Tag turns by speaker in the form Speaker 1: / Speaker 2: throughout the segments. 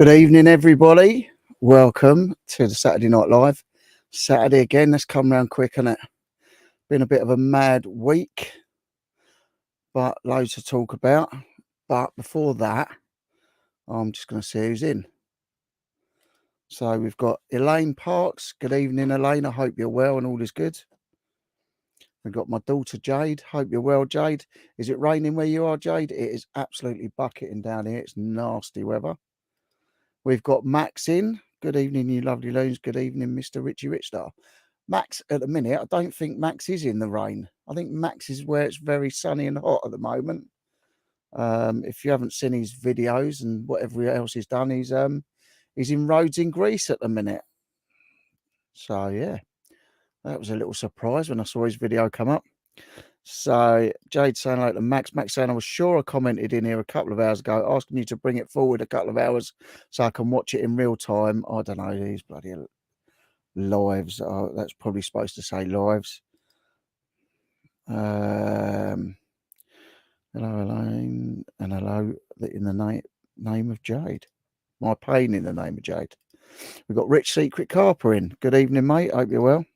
Speaker 1: Good evening, everybody. Welcome to the Saturday Night Live. Saturday again. That's come round quick, hasn't it? Been a bit of a mad week, but loads to talk about. But before that, I'm just going to see who's in. So we've got Elaine Parks. Good evening, Elaine. I hope you're well and all is good. We've got my daughter Jade. Hope you're well, Jade. Is it raining where you are, Jade? It is absolutely bucketing down here. It's nasty weather. We've got Max in. Good evening, you lovely loons. Good evening, Mr. Richie Richstar. Max, at the minute, I don't think Max is in the rain. I think Max is where it's very sunny and hot at the moment. If you haven't seen his videos and whatever else he's done, he's in Rhodes in Greece at the minute. So yeah, that was a little surprise when I saw his video come up. So Jade saying hello to Max. Max saying I was sure I commented in here a couple of hours ago asking you to bring it forward a couple of hours so I can watch it in real time. I don't know, these bloody lives. That's probably supposed to say lives. Hello, Elaine, and hello in the name of Jade. My pain in the name of Jade. We've got Rich Secret Carper in. Good evening, mate. Hope you're well.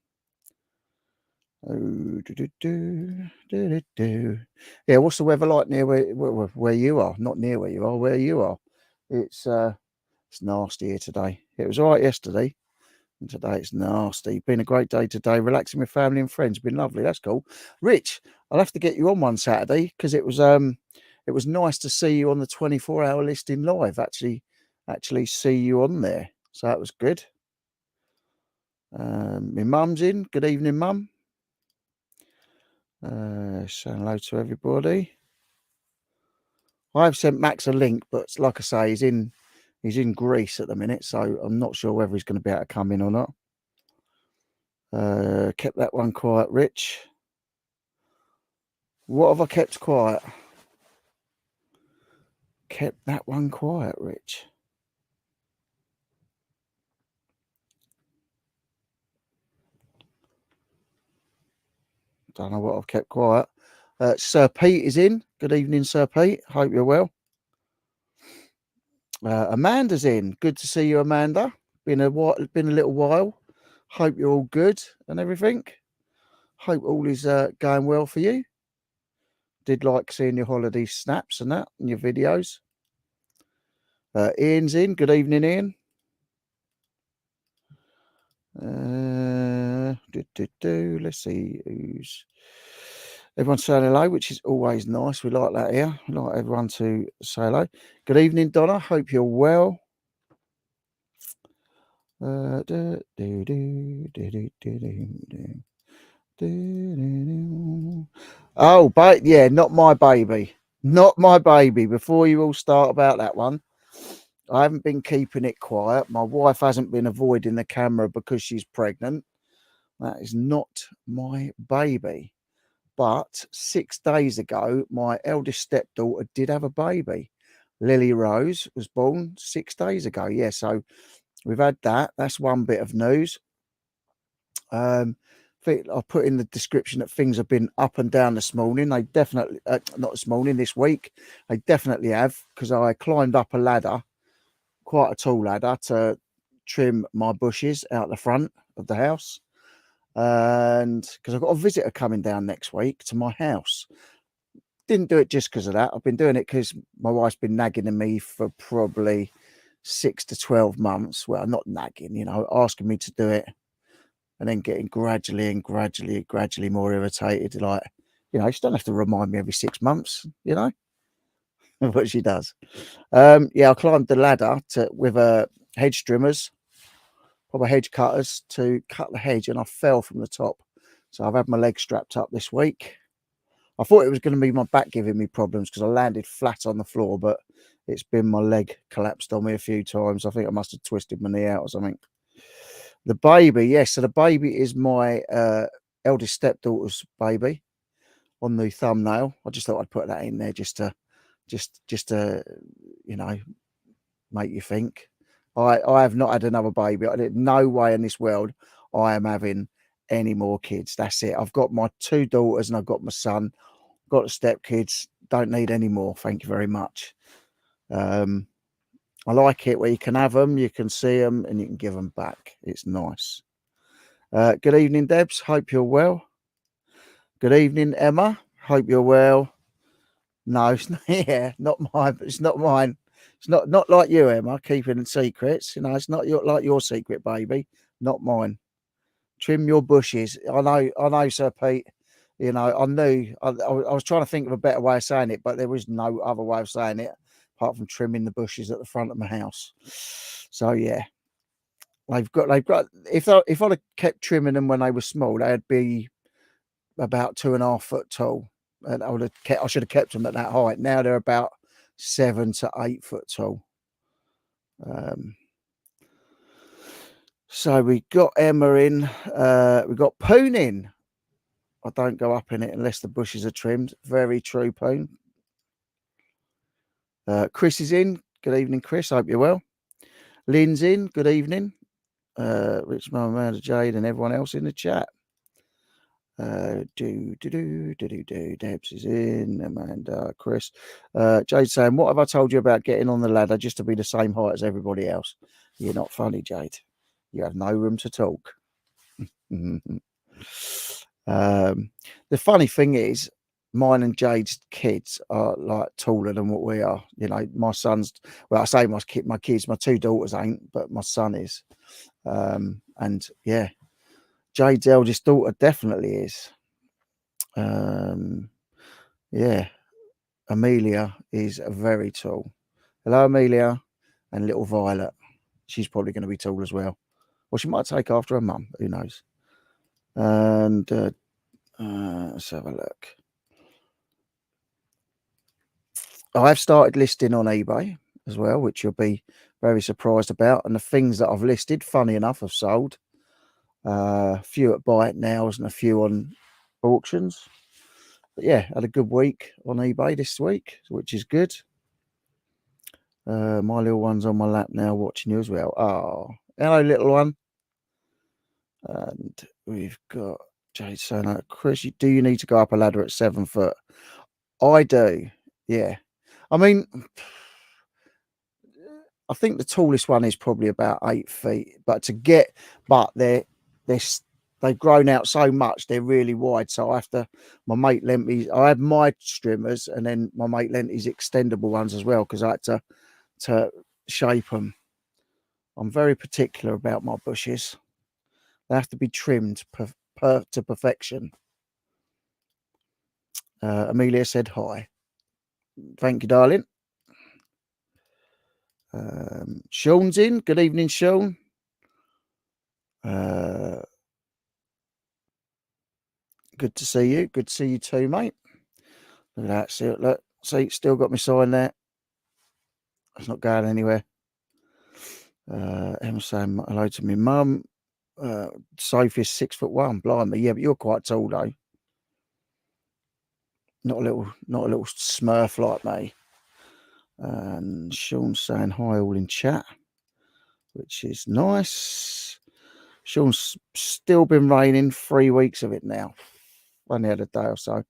Speaker 1: Yeah, what's the weather like near where you are? Not near where you are, where you are. It's nasty here today. It was all right yesterday, and today it's nasty. Been a great day today, relaxing with family and friends. Been lovely. That's cool. Rich, I'll have to get you on one Saturday because it was nice to see you on the 24-hour listing live. Actually see you on there, so that was good. My mum's in. Good evening, mum. Saying hello to everybody. I've sent Max a link, but like I say, he's in Greece at the minute, so I'm not sure whether he's going to be able to come in or not. Kept that one quiet, Rich. What have I kept quiet? Kept that one quiet, Rich. Don't know what I've kept quiet. Sir Pete is in. Good evening, Sir Pete. Hope you're well. Amanda's in. Good to see you, Amanda. Been a little while. Hope you're all good and everything. Hope all is going well for you. Did like seeing your holiday snaps and that and your videos. Ian's in. Good evening, Ian. Let's see who's. Everyone's saying hello, which is always nice. We like that here. We like everyone to say hello. Good evening, Donna. Hope you're well. Oh, but yeah, not my baby. Not my baby. Before you all start about that one, I haven't been keeping it quiet. My wife hasn't been avoiding the camera because she's pregnant. That is not my baby. But 6 days ago, my eldest stepdaughter did have a baby. Lily Rose was born 6 days ago. Yeah, so we've had that. That's one bit of news. I put in the description that things have been up and down this morning. They definitely, not this morning, this week. They definitely have, because I climbed up a ladder, quite a tall ladder, to trim my bushes out the front of the house. And because I've got a visitor coming down next week to my house. Didn't do it just because of that. I've been doing it because my wife's been nagging at me for probably 6 to 12 months. Well, not nagging, asking me to do it, and then getting gradually more irritated. Like, she don't have to remind me every 6 months, what she does. Yeah, I climbed the ladder with hedge trimmers, proper hedge cutters, to cut the hedge, and I fell from the top. So I've had my leg strapped up this week. I thought it was going to be my back giving me problems because I landed flat on the floor, but it's been my leg collapsed on me a few times. I think I must have twisted my knee out or something. The baby, yes. So the baby is my eldest stepdaughter's baby on the thumbnail. I just thought I'd put that in there just to make you think. I have not had another baby. No way in this world I am having any more kids. That's it. I've got my 2 daughters and I've got my son. Got the stepkids. Don't need any more. Thank you very much. I like it where you can have them, you can see them, and you can give them back. It's nice. Good evening, Debs. Hope you're well. Good evening, Emma. Hope you're well. No, it's not, yeah, not mine. It's not mine. It's not like you, Emma, keeping secrets. You know, it's not like your secret, baby. Not mine. Trim your bushes. I know, Sir Pete. You know, I knew. I was trying to think of a better way of saying it, but there was no other way of saying it apart from trimming the bushes at the front of my house. So yeah, they've got. If I'd have kept trimming them when they were small, they'd be about 2.5 foot tall, and I should have kept them at that height. Now they're about 7 to 8 foot tall. So we got Emma in. We got Poon in. I don't go up in it unless the bushes are trimmed. Very true, Poon. Chris is in. Good evening, Chris. Hope you're well. Lynn's in. Good evening. Rich Mum, Amanda, Jade, and everyone else in the chat. Debs is in. Amanda, Chris. Jade saying, "What have I told you about getting on the ladder just to be the same height as everybody else?" You're not funny, Jade. You have no room to talk. The funny thing is, mine and Jade's kids are like taller than what we are. You know, my son's, well, I say my kids, my 2 daughters ain't, but my son is. And yeah, Jade's eldest daughter definitely is. Yeah, Amelia is very tall. Hello, Amelia, and little Violet. She's probably going to be tall as well. Well, she might take after her mum. Who knows? And let's have a look. I've started listing on eBay as well, which you'll be very surprised about. And the things that I've listed, funny enough, have sold. A few at Buy It Nows and a few on auctions. But yeah, had a good week on eBay this week, which is good. My little one's on my lap now watching you as well. Oh, hello, little one. And we've got Jade saying, Chris, do you need to go up a ladder at 7 foot? I do, yeah. I mean, I think the tallest one is probably about 8 feet, but they've grown out so much, they're really wide. So my mate lent me, I had my strimmers, and then my mate lent his extendable ones as well, because I had to shape them. I'm very particular about my bushes. They have to be trimmed to perfection. Amelia said hi. Thank you, darling. Sean's in. Good evening, Sean. Good to see you. Good to see you too, mate. Look at that. See, still got my sign there. It's not going anywhere. Emma saying hello to me mum. Sophie's 6'1". Blimey, yeah, but you're quite tall though. Not a little smurf like me. And Sean's saying hi all in chat, which is nice. Sean's still been raining 3 weeks of it now. Only had a day or so.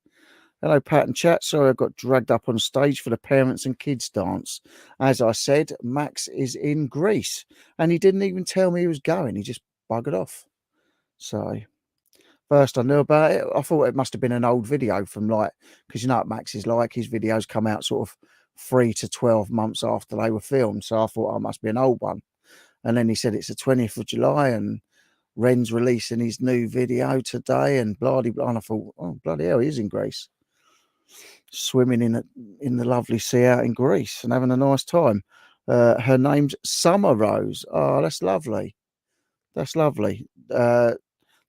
Speaker 1: Hello, Pat and chat. Sorry, I got dragged up on stage for the parents and kids dance. As I said, Max is in Greece, and he didn't even tell me he was going. He just buggered off. So first I knew about it, I thought it must have been an old video from because you know what Max is like. His videos come out sort of 3 to 12 months after they were filmed. So I thought, it must be an old one. And then he said it's the 20th of July and Ren's releasing his new video today and bloody blah. And I thought, oh, bloody hell, he is in Greece. Swimming in the lovely sea out in Greece and having a nice time. Her name's Summer Rose. Oh, that's lovely. That's lovely. The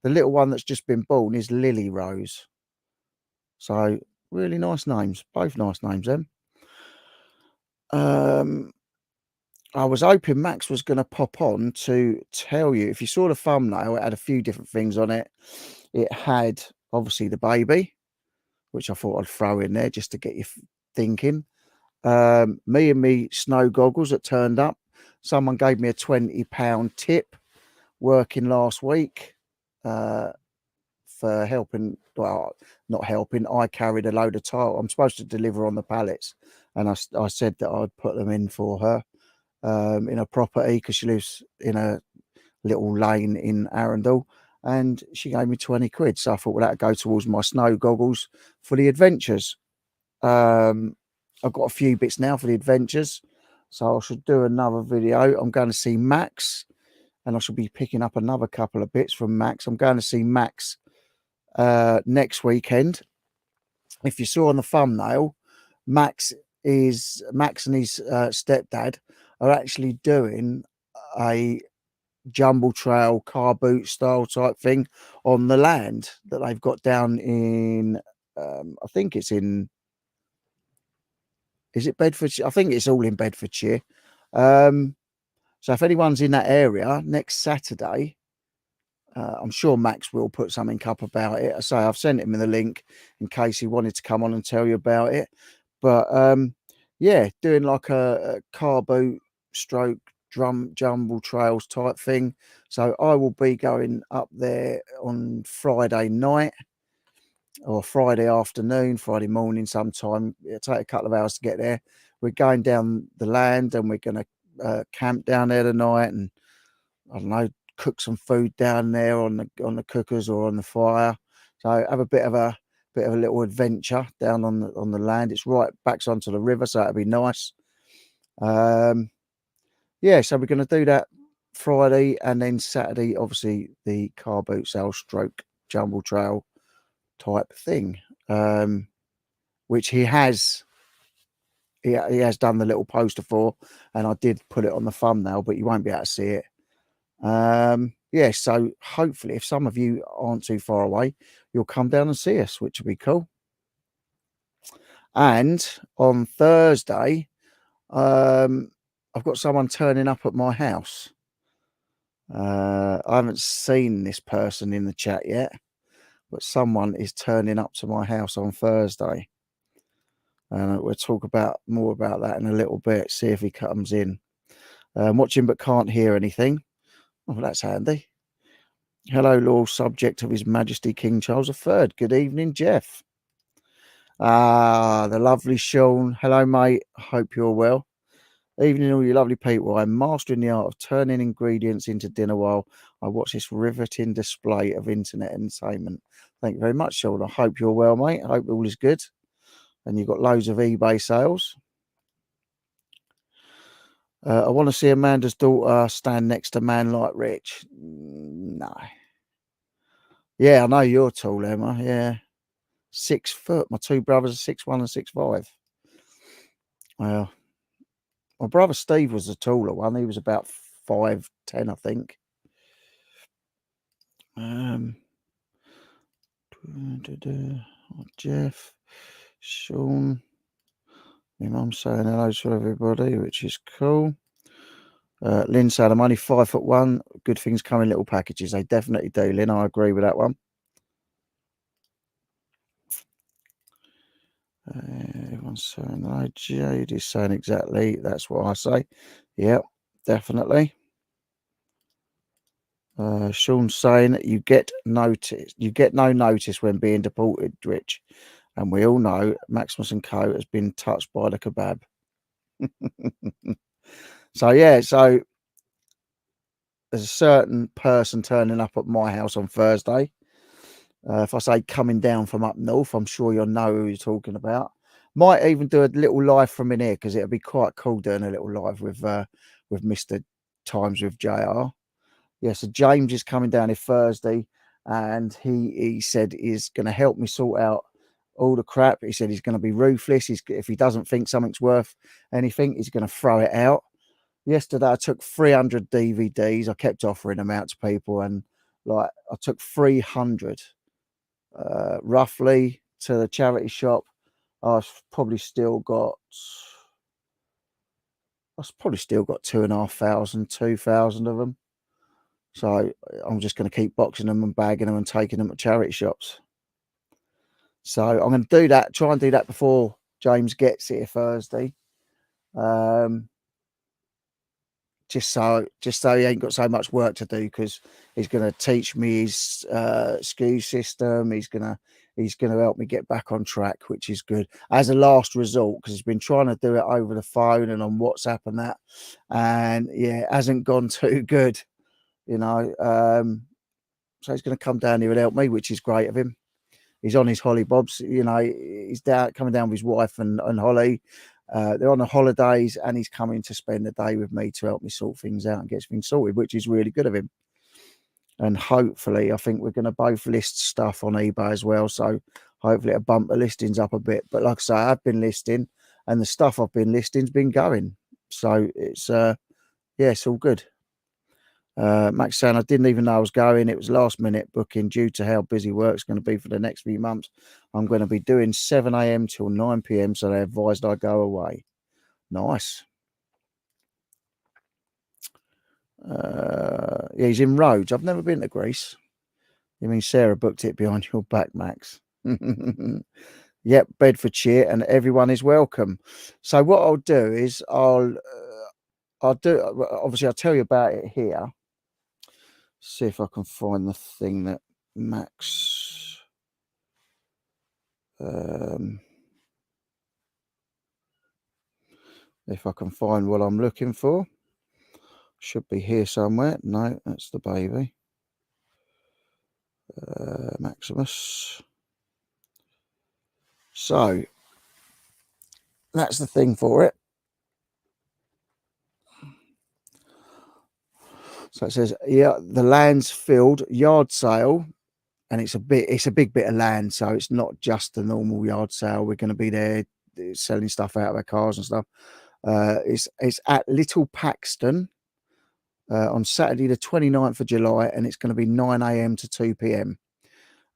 Speaker 1: little one that's just been born is Lily Rose. So really nice names. Both nice names, then. I was hoping Max was going to pop on to tell you. If you saw the thumbnail, it had a few different things on it. It had obviously the baby, which I thought I'd throw in there just to get you thinking. Me and me snow goggles that turned up. Someone gave me a £20 tip working last week for helping. Well, not helping. I carried a load of tile. I'm supposed to deliver on the pallets, and I said that I'd put them in for her. in a property because she lives in a little lane in Arundel, and she gave me 20 quid. So I thought, well, that'd go towards my snow goggles for the adventures. I've got a few bits now for the adventures, so I should do another video. I'm going to see Max, and I should be picking up another couple of bits from Max. I'm going to see Max next weekend. If you saw on the thumbnail, Max and his stepdad are actually doing a jumble trail car boot style type thing on the land that they've got down in I think it's in, is it Bedfordshire? I think it's all in Bedfordshire. So if anyone's in that area next Saturday, I'm sure Max will put something up about it. I say I've sent him the link in case he wanted to come on and tell you about it. But yeah, doing like a car boot stroke drum jumble trails type thing. So I will be going up there on Friday night or Friday afternoon, Friday morning sometime. It'll take a couple of hours to get there. We're going down the land and we're going to camp down there tonight, and I don't know, cook some food down there on the cookers or on the fire. So have a bit of a little adventure down on the land. It's right backs onto the river, so it'll be nice. Yeah, so we're going to do that Friday, and then Saturday, obviously the car boot sale stroke jumble trail type thing, which he has done the little poster for, and I did put it on the thumbnail, but you won't be able to see it. Yeah, so hopefully if some of you aren't too far away, you'll come down and see us, which would be cool. And on Thursday, I've got someone turning up at my house. I haven't seen this person in the chat yet, but someone is turning up to my house on Thursday, and we'll talk more about that in a little bit. See if he comes in. Watching but can't hear anything. Oh, that's handy. Hello, Lord, subject of His Majesty King Charles III. Good evening, Jeff. The lovely Sean. Hello, mate. Hope you're well. Evening, all you lovely people. I'm mastering the art of turning ingredients into dinner while I watch this riveting display of internet entertainment. Thank you very much, Sean. I hope you're well, mate. I hope all is good. And you've got loads of eBay sales. I want to see Amanda's daughter stand next to man like Rich. No. Yeah, I know you're tall, Emma. Yeah. 6 foot. My two brothers are 6'1" and 6'5". Well, my brother Steve was the taller one. He was about 5'10", I think. Jeff, Sean, my mum's saying hello to everybody, which is cool. Lynn said, I'm only 5'1". Good things come in little packages. They definitely do, Lynn. I agree with that one. Everyone's saying hello. Jade is saying exactly. That's what I say. Yep, definitely. Sean's saying you get no notice when being deported, Rich. And we all know Maximus and Co has been touched by the kebab. So yeah, so there's a certain person turning up at my house on Thursday. If I say coming down from up north, I'm sure you'll know who you're talking about. Might even do a little live from in here because it'll be quite cool doing a little live with Mr. Times with JR. Yeah, so James is coming down here Thursday, and he said he's going to help me sort out all the crap. He said he's going to be ruthless. If he doesn't think something's worth anything, he's going to throw it out. Yesterday, I took 300 DVDs. I kept offering them out to people, and like I took 300 roughly to the charity shop. I've probably still got 2,500, 2,000 of them. So I'm just going to keep boxing them and bagging them and taking them to charity shops. So I'm going to do that, try and do that before James gets here Thursday. Just so he ain't got so much work to do, because he's going to teach me his SKU system. He's going to he's going to help me get back on track, which is good as a last resort, because he's been trying to do it over the phone and on WhatsApp and that, and yeah, it hasn't gone too good, you know. So he's going to come down here and help me, which is great of him. He's on his Holly Bobs, you know. He's coming down with his wife and Holly. They're on the holidays, and he's coming to spend the day with me to help me sort things out and get things sorted, which is really good of him. And hopefully, I think we're going to both list stuff on eBay as well. So hopefully it'll bump the listings up a bit. But like I say, I've been listing, and the stuff I've been listing's been going. So it's, yeah, it's all good. Max saying, I didn't even know I was going. It was last minute booking due to how busy work's going to be for the next few months. I'm going to be doing 7 a.m. till 9 p.m. So they advised I go away. Nice. Yeah, he's in Rhodes. I've never been to Greece. You mean Sarah booked it behind your back, Max? Yep, Bedfordshire, and everyone is welcome. So what I'll do is I'll do, obviously I'll tell you about it here. See if I can find the thing that Max if I can find what I'm looking for. Should be here somewhere. No, that's the baby. Maximus. So that's the thing for it. So it says, yeah, the land's filled, yard sale, and it's a big bit of land, so it's not just the normal yard sale. We're going to be there selling stuff out of our cars and stuff. It's at Little Paxton on Saturday the 29th of July, and it's going to be 9 a.m. to 2 p.m.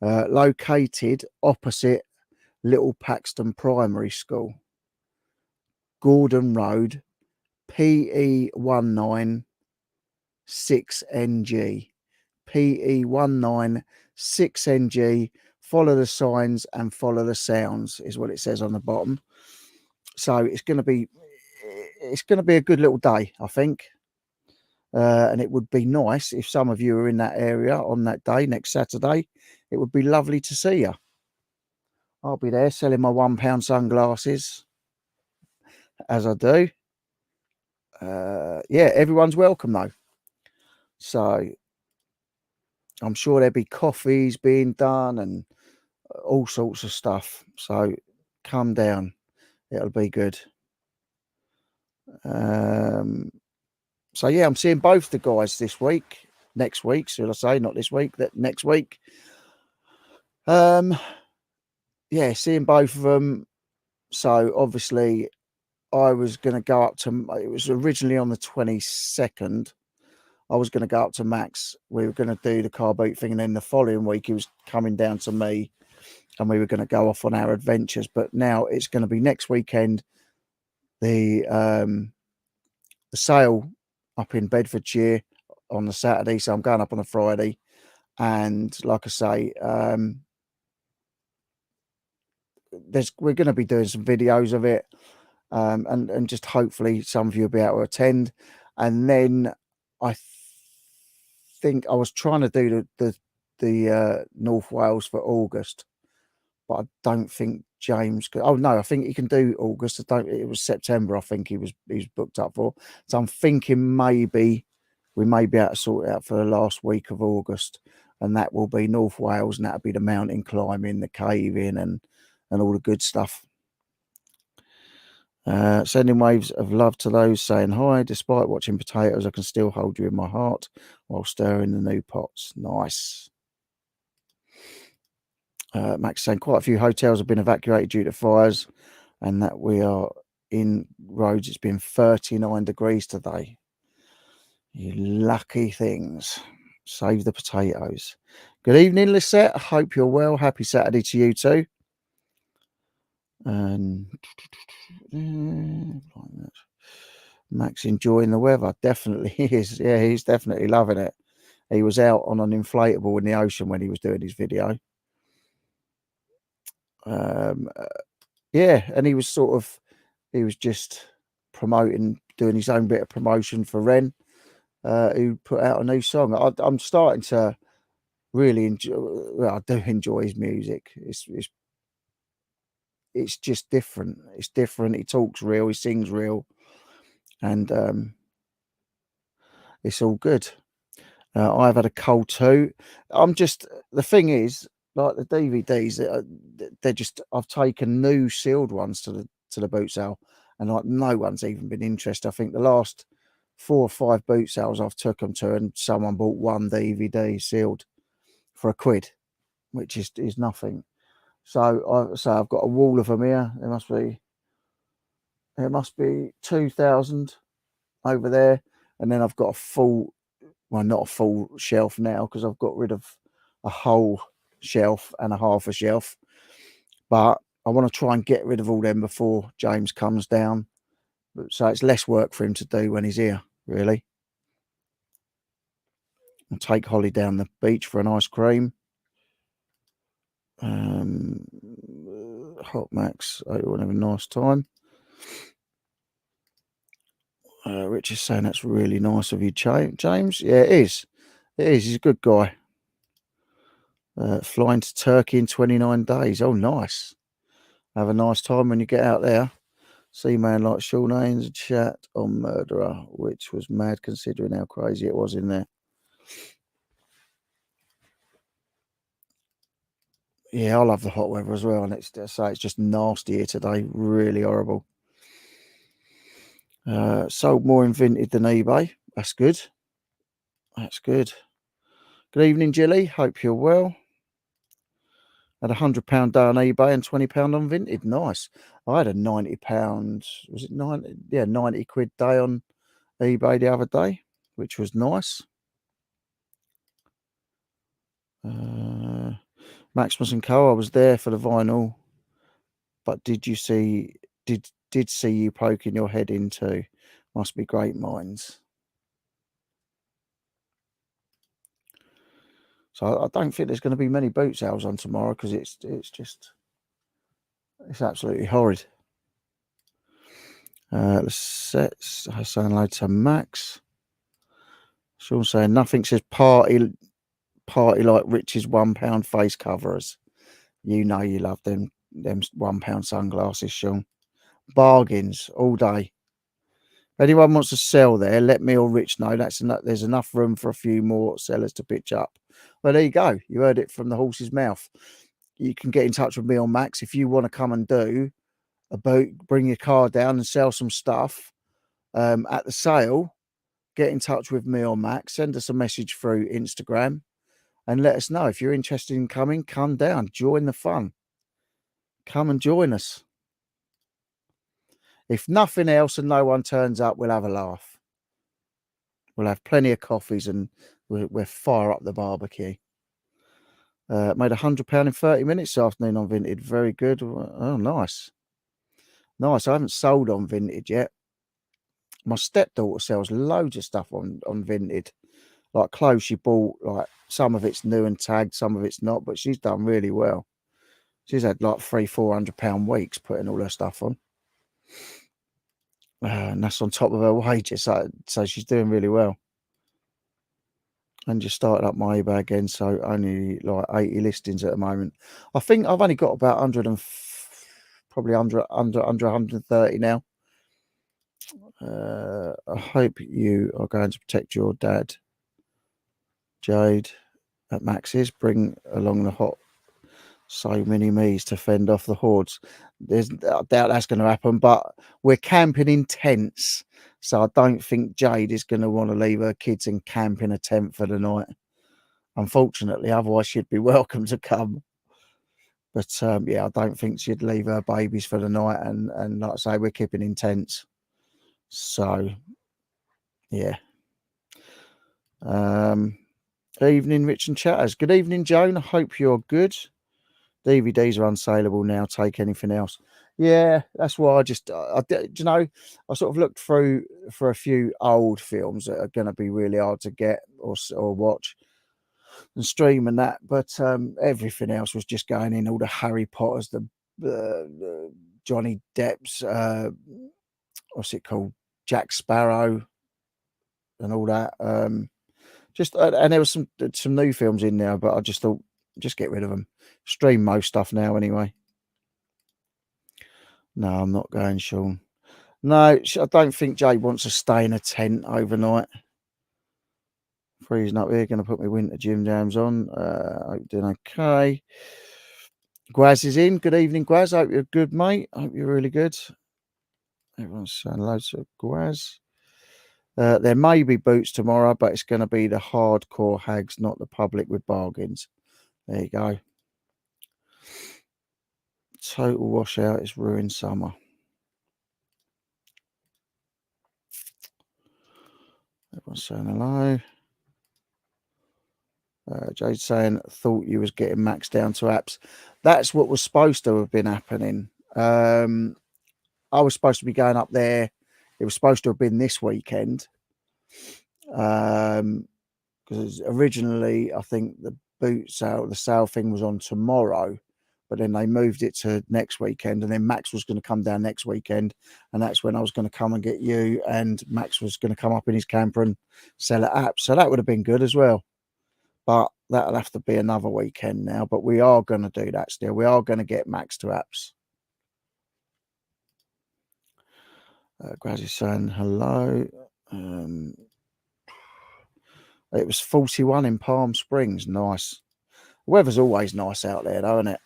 Speaker 1: Located opposite Little Paxton Primary School, Gordon Road, PE196NG. PE196NG. Follow the signs and follow the sounds is what it says on the bottom. So it's going to be a good little day, I think. And it would be nice if some of you are in that area on that day, next Saturday. It would be lovely to see you. I'll be there selling my £1 sunglasses, as I do. Yeah, everyone's welcome though. So I'm sure there'll be coffees being done and all sorts of stuff. So come down. It'll be good. So yeah, I'm seeing both the guys this week. Next week, should I say? Not this week. That next week. Yeah, seeing both of them. So obviously, I was going to go up to. It was originally on the 22nd. I was going to go up to Max. We were going to do the car boot thing, and then the following week he was coming down to me, and we were going to go off on our adventures. But now it's going to be next weekend. The sale up in Bedfordshire on the Saturday, so I'm going up on a Friday, and like I say, we're going to be doing some videos of it, and just hopefully some of you will be able to attend. And then I think I was trying to do the North Wales for August, but I don't think James could. Oh no, I think he can do August. It was September. I think he was booked up for. So I'm thinking maybe we may be able to sort it out for the last week of August, and that will be North Wales, and that'll be the mountain climbing, the caving, and all the good stuff. Sending waves of love to those saying hi. Despite watching potatoes, I can still hold you in my heart while stirring the new pots. Nice. Max saying quite a few hotels have been evacuated due to fires, and that we are in Rhodes. It's been 39 degrees today. You lucky things. Save the potatoes. Good evening, Lisette. I hope you're well. Happy Saturday to you too. And Max enjoying the weather. Definitely is. Yeah, he's definitely loving it. He was out on an inflatable in the ocean when he was doing his video. Yeah, and he was just promoting, doing his own bit of promotion for Ren, who put out a new song. I'm starting to really enjoy. Well, I do enjoy his music. It's just different. It's different. He talks real. He sings real, and it's all good. I've had a cold too. I'm just the thing is, like the DVDs, they're just. I've taken new sealed ones to the boot sale, and like no one's even been interested. I think the last 4 or 5 boot sales I've took them to, and someone bought one DVD sealed for £1, which is nothing. So I've got a wall of them here. There must be 2,000 over there, and then I've got a full. Well, not a full shelf now because I've got rid of a whole shelf and a half a shelf. But I want to try and get rid of all them before James comes down. So it's less work for him to do when he's here, really. I'll take Holly down the beach for an ice cream. Hot Max, I want to have a nice time. Rich is saying that's really nice of you, James. Yeah, it is. It is. He's a good guy. Flying to Turkey in 29 days. Oh, nice. Have a nice time when you get out there. See man like Sean Haynes chat on Murderer, which was mad considering how crazy it was in there. Yeah, I love the hot weather as well, and it's just nasty here today. Really horrible. Sold more in Vinted than eBay. That's good. That's good. Good evening, Jilly. Hope you're well. Had £100 day on eBay and £20 on Vinted. Nice. I had a £90. Was it 90? Yeah, £90 day on eBay the other day, which was nice. Maximus and Co. I was there for the vinyl, but did see you poking your head into? Must be great minds. So I don't think there's going to be many boot sales on tomorrow because it's absolutely horrid. Let's say hello to Max. Sean saying nothing says party like Rich's £1 face coverers. You know you love them £1 sunglasses, Sean. Bargains all day. If anyone wants to sell there, let me or Rich know. There's enough room for a few more sellers to pitch up. Well, there you go. You heard it from the horse's mouth. You can get in touch with me on Max if you want to come and do a boat, bring your car down and sell some stuff at the sale. Get in touch with me on Max. Send us a message through Instagram and let us know if you're interested in coming. Come down, join the fun. Come and join us. If nothing else and no one turns up, we'll have a laugh. We'll have plenty of coffees and we'll fire up the barbecue. Made £100 in 30 minutes this afternoon on Vinted. Very good. Oh, nice. Nice. I haven't sold on Vinted yet. My stepdaughter sells loads of stuff on Vinted. Like clothes she bought, like some of it's new and tagged, some of it's not, but she's done really well. She's had like £300-400 weeks putting all her stuff on. And that's on top of her wages. So she's doing really well. And just started up my eBay again, so only like 80 listings at the moment. I think I've only got about 100 and probably under 130 now. I hope you are going to protect your dad, Jade, at Max's. Bring along the hot so many me's to fend off the hordes. I doubt that's going to happen, but we're camping in tents, so I don't think Jade is going to want to leave her kids and camp in a tent for the night. Unfortunately, otherwise she'd be welcome to come. But yeah, I don't think she'd leave her babies for the night. And like I say, we're keeping in tents. So yeah. Evening, Rich and Chatters. Good evening, Joan. I hope you're good. DVDs are unsaleable now. Take anything else. Yeah, that's why you know, I sort of looked through for a few old films that are going to be really hard to get or watch and stream and that, but everything else was just going in. All the Harry Potters, the Johnny Depp's, what's it called, Jack Sparrow, and all that. Just and there was some new films in there, but I just thought just get rid of them. Stream most stuff now anyway. No, I'm not going, Sean. No, I don't think Jay wants to stay in a tent overnight. Freezing up here, going to put my winter gym jams on. Hope you're doing okay. Gwaz is in. Good evening, Gwaz. Hope you're good, mate. Hope you're really good. Everyone's saying loads of Gwaz. There may be boots tomorrow, but it's going to be the hardcore hags, not the public with bargains. There you go. Total washout. It's ruined summer. Everyone's saying hello. Jay's saying, thought you was getting Max down to apps. That's what was supposed to have been happening. I was supposed to be going up there. It was supposed to have been this weekend. Because originally, I think the boot sale, the sale thing was on tomorrow, but then they moved it to next weekend. And then Max was going to come down next weekend. And that's when I was going to come and get you. And Max was going to come up in his camper and sell at apps. So that would have been good as well. But that'll have to be another weekend now. But we are going to do that still. We are going to get Max to apps. Grazzy's saying hello. It was 41 in Palm Springs. Nice. The weather's always nice out there, though, isn't it?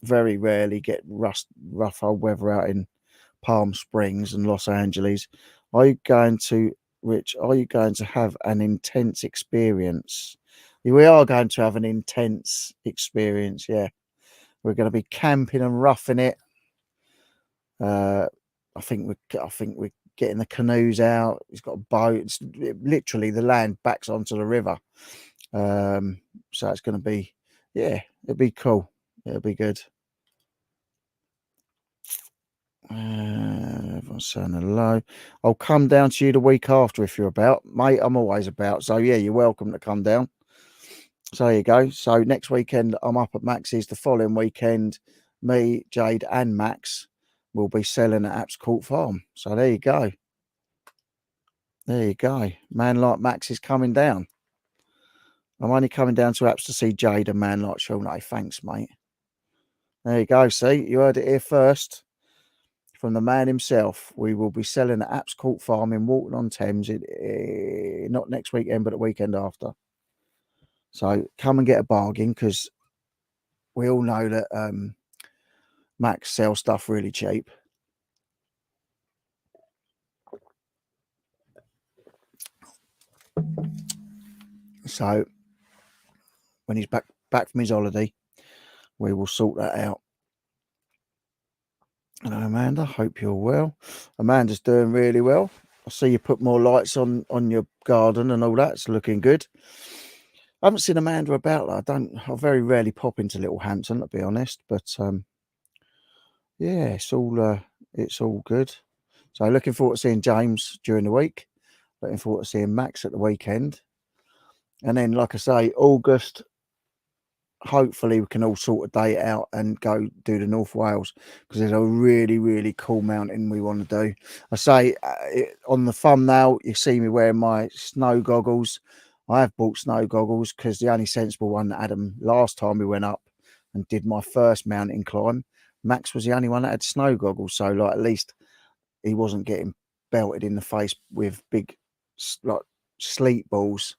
Speaker 1: Very rarely get rough old weather out in Palm Springs and Los Angeles. Are you going to, Rich, are you going to have an intense experience? We are going to have an intense experience, yeah. We're going to be camping and roughing it. I think we're getting the canoes out. He's got a boat. It's literally the land backs onto the river. So it's going to be, yeah, it'll be cool. It'll be good. Everyone's saying hello. I'll come down to you the week after if you're about, mate. I'm always about. So yeah, you're welcome to come down. So there you go. So next weekend I'm up at Max's. The following weekend, me, Jade, and Max will be selling at Apps Court Farm. So there you go. There you go. Man like Max is coming down. I'm only coming down to Apps to see Jade and man like Sean. Hey, thanks, mate. There you go. See, you heard it here first from the man himself. We will be selling at Apps Court Farm in Walton-on-Thames. Not next weekend, but the weekend after. So come and get a bargain, because we all know that Max sells stuff really cheap. So when he's back from his holiday, we will sort that out. Hello, Amanda. Hope you're well. Amanda's doing really well. I see you put more lights on your garden and all that. It's looking good. I haven't seen Amanda about that. I very rarely pop into Little Hampton, to be honest. But yeah, it's all good. So looking forward to seeing James during the week. Looking forward to seeing Max at the weekend. And then, like I say, August, hopefully we can all sort a date out and go do the North Wales, because there's a really, really cool mountain we want to do. I say on the thumbnail, you see me wearing my snow goggles. I have bought snow goggles because the only sensible one that had them last time we went up and did my first mountain climb, Max was the only one that had snow goggles. So like, at least he wasn't getting belted in the face with big like sleet balls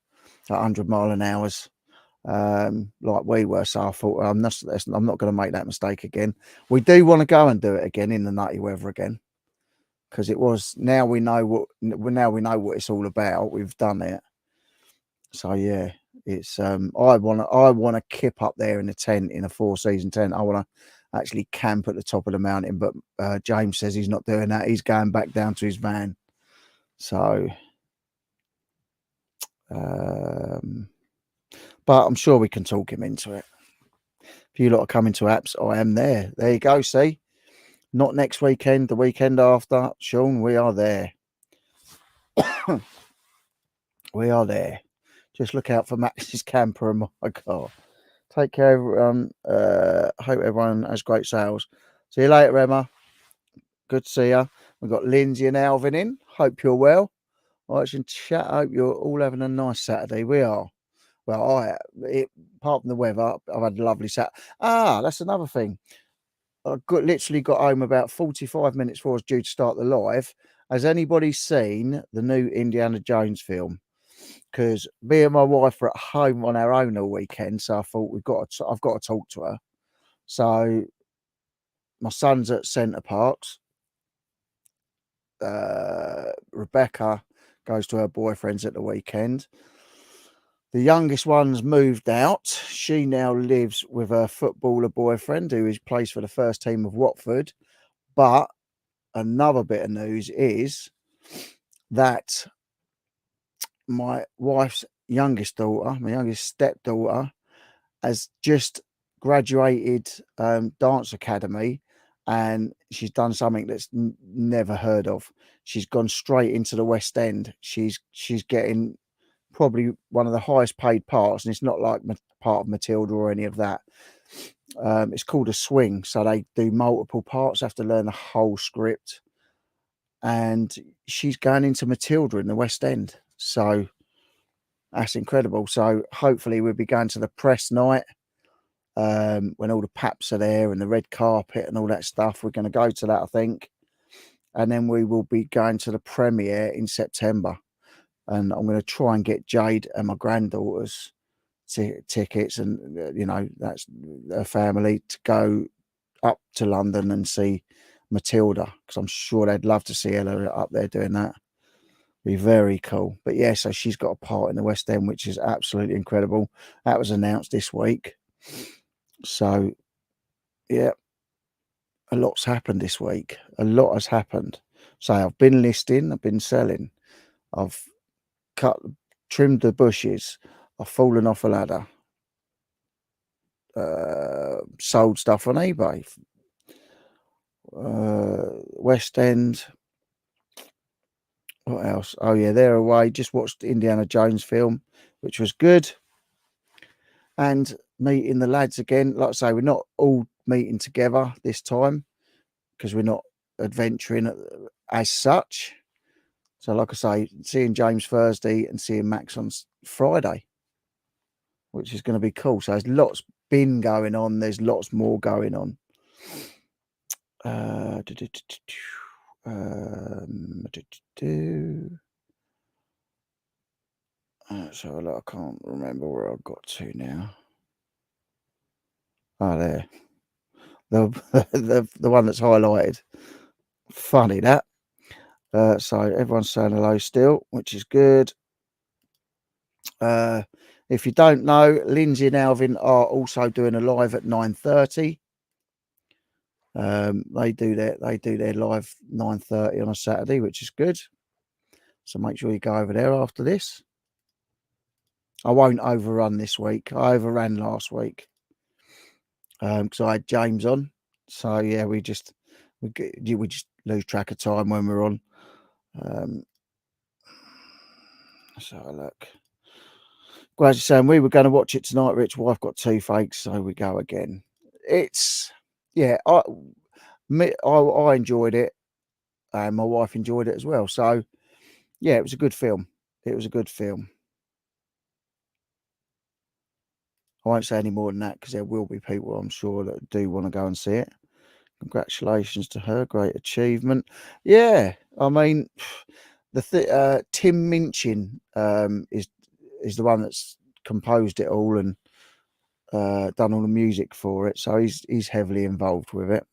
Speaker 1: at 100 mile an hour like we were. So I thought, I'm not going to make that mistake again. We do want to go and do it again in the nutty weather again, because it was, now we know what it's all about. We've done it. So yeah, it's I want to kip up there in a tent, in a 4-season tent. I want to actually camp at the top of the mountain, but James says he's not doing that. He's going back down to his van. So but I'm sure we can talk him into it. If you lot are coming to Apps, I am there. There you go. See, not next weekend, the weekend after, Sean. We are there. We are there. Just look out for Max's camper and my car. Take care, everyone. Hope everyone has great sales. See you later, Emma. Good to see you. We've got Lindsay and Alvin in. Hope you're well. All right, and chat. I hope you're all having a nice Saturday. We are. Well, apart from the weather, I've had a lovely Saturday. That's another thing. I literally got home about 45 minutes before I was due to start the live. Has anybody seen the new Indiana Jones film? Because me and my wife were at home on our own all weekend, so I thought I've got to talk to her. So my son's at Centre Parks. Rebecca goes to her boyfriend's at the weekend. The youngest one's moved out. She now lives with her footballer boyfriend, who plays for the first team of Watford. But another bit of news is that my wife's youngest daughter, my youngest stepdaughter, has just graduated dance academy, and she's done something that's never heard of. She's gone straight into the West End. She's getting probably one of the highest paid parts, and it's not like part of Matilda or any of that. It's called a swing, so they do multiple parts, have to learn the whole script, and she's going into Matilda in the West End. So that's incredible. So hopefully we'll be going to the press night when all the paps are there and the red carpet and all that stuff. We're going to go to that, I think, and then we will be going to the premiere in September. And I'm going to try and get Jade and my granddaughters tickets, and that's her family, to go up to London and see Matilda, because I'm sure they'd love to see Ella up there doing that. Be very cool. But yeah, so she's got a part in the West End, which is absolutely incredible. That was announced this week. So yeah, a lot's happened this week. A lot has happened. So I've been listing, I've been selling, I've trimmed the bushes, I've fallen off a ladder, sold stuff on eBay, West End. What else? Oh yeah, they're away. Just watched the Indiana Jones film, which was good. And meeting the lads again. Like I say, we're not all meeting together this time because we're not adventuring as such. So like I say, seeing James Thursday and seeing Max on Friday, which is going to be cool. So there's lots been going on. There's lots more going on. So I can't remember where I got to now. Oh, there. The one that's highlighted. Funny that. So everyone's saying hello still, which is good. If you don't know, Lindsay and Alvin are also doing a live at 9:30. They do their live 9:30 on a Saturday, which is good. So make sure you go over there after this. I won't overrun this week. I overran last week because I had James on. So yeah, we just lose track of time when we're on. Let's have a look. Gradually saying we were going to watch it tonight. Rich, wife got toothache, so we go again. It's I enjoyed it, and my wife enjoyed it as well. So yeah, it was a good film. It was a good film. I won't say any more than that because there will be people, I'm sure, that do want to go and see it. Congratulations to her, great achievement. Yeah, I mean, Tim Minchin is the one that's composed it all and done all the music for it, so he's heavily involved with it,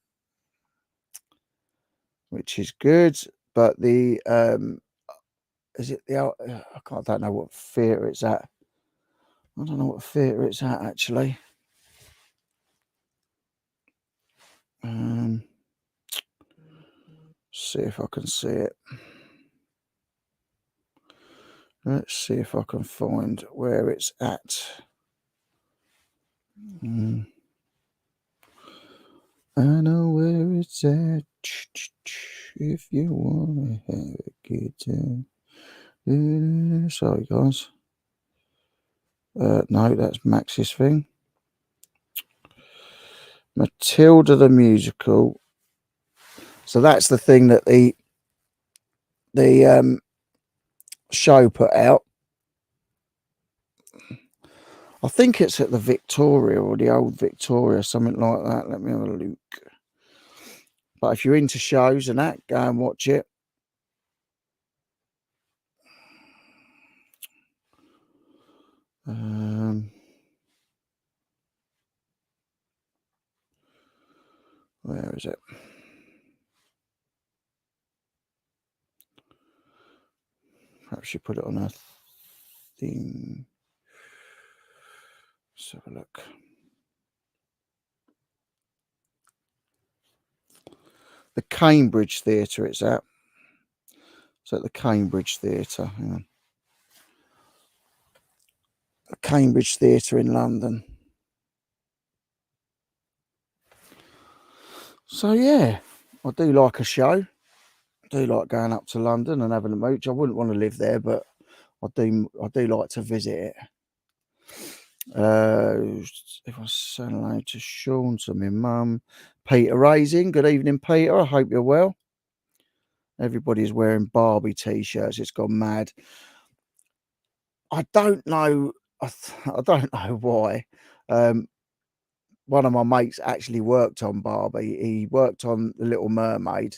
Speaker 1: which is good. But the is it the I don't know what theatre it's at. I don't know what theatre it's at actually. See if I can see it. Let's see if I can find where it's at. I know where it's at. If you want to have a good time. Sorry, guys. No, that's Max's thing. Matilda the musical. So that's the thing that the show put out. I think it's at the Victoria or the old Victoria, something like that. Let me have a look. But if you're into shows and that, go and watch it. Where is it? Perhaps you put it on a thing. Let's have a look. The Cambridge Theatre it's at. It's at the Cambridge Theatre. Hang on. The Cambridge Theatre in London. So yeah, I do like a show. I do like going up to London and having a mooch. I wouldn't want to live there, but I do like to visit it. If I say hello to Sean, to my mum, Peter Raising. Good evening, Peter. I hope you're well. Everybody's wearing Barbie t-shirts. It's gone mad. I don't know. I don't know why. One of my mates actually worked on Barbie. He worked on The Little Mermaid.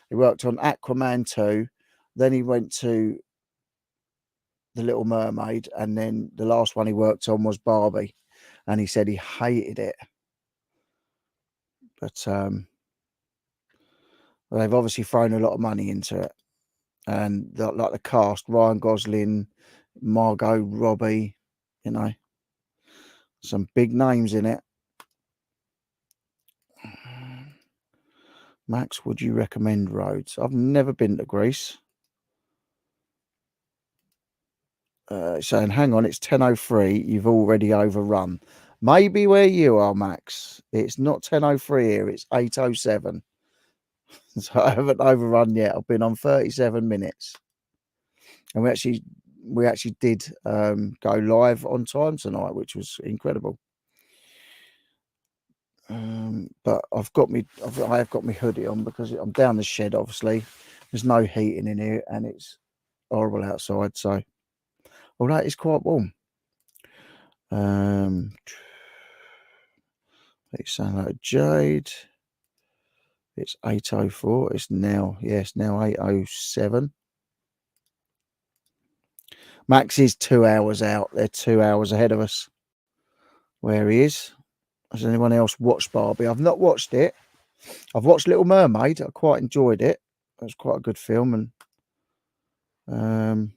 Speaker 1: He worked on Aquaman 2. Then he went to The Little Mermaid. And then the last one he worked on was Barbie. And he said he hated it. But they've obviously thrown a lot of money into it. And like the cast, Ryan Gosling, Margot Robbie, you know, some big names in it. Max, would you recommend Rhodes? I've never been to Greece. Saying, hang on, it's 10:03. You've already overrun. Maybe where you are, Max. It's not 10:03 here. It's 8:07. So I haven't overrun yet. I've been on 37 minutes, and we actually did go live on time tonight, which was incredible. But I have got my hoodie on because I'm down the shed. Obviously, there's no heating in here, and it's horrible outside. So, although it's quite warm. It's sound like Jade. It's 8:04. It's now 8:07. Max is 2 hours out. They're 2 hours ahead of us. Where he is. Has anyone else watched Barbie? I've not watched it. I've watched Little Mermaid. I quite enjoyed it. It was quite a good film, and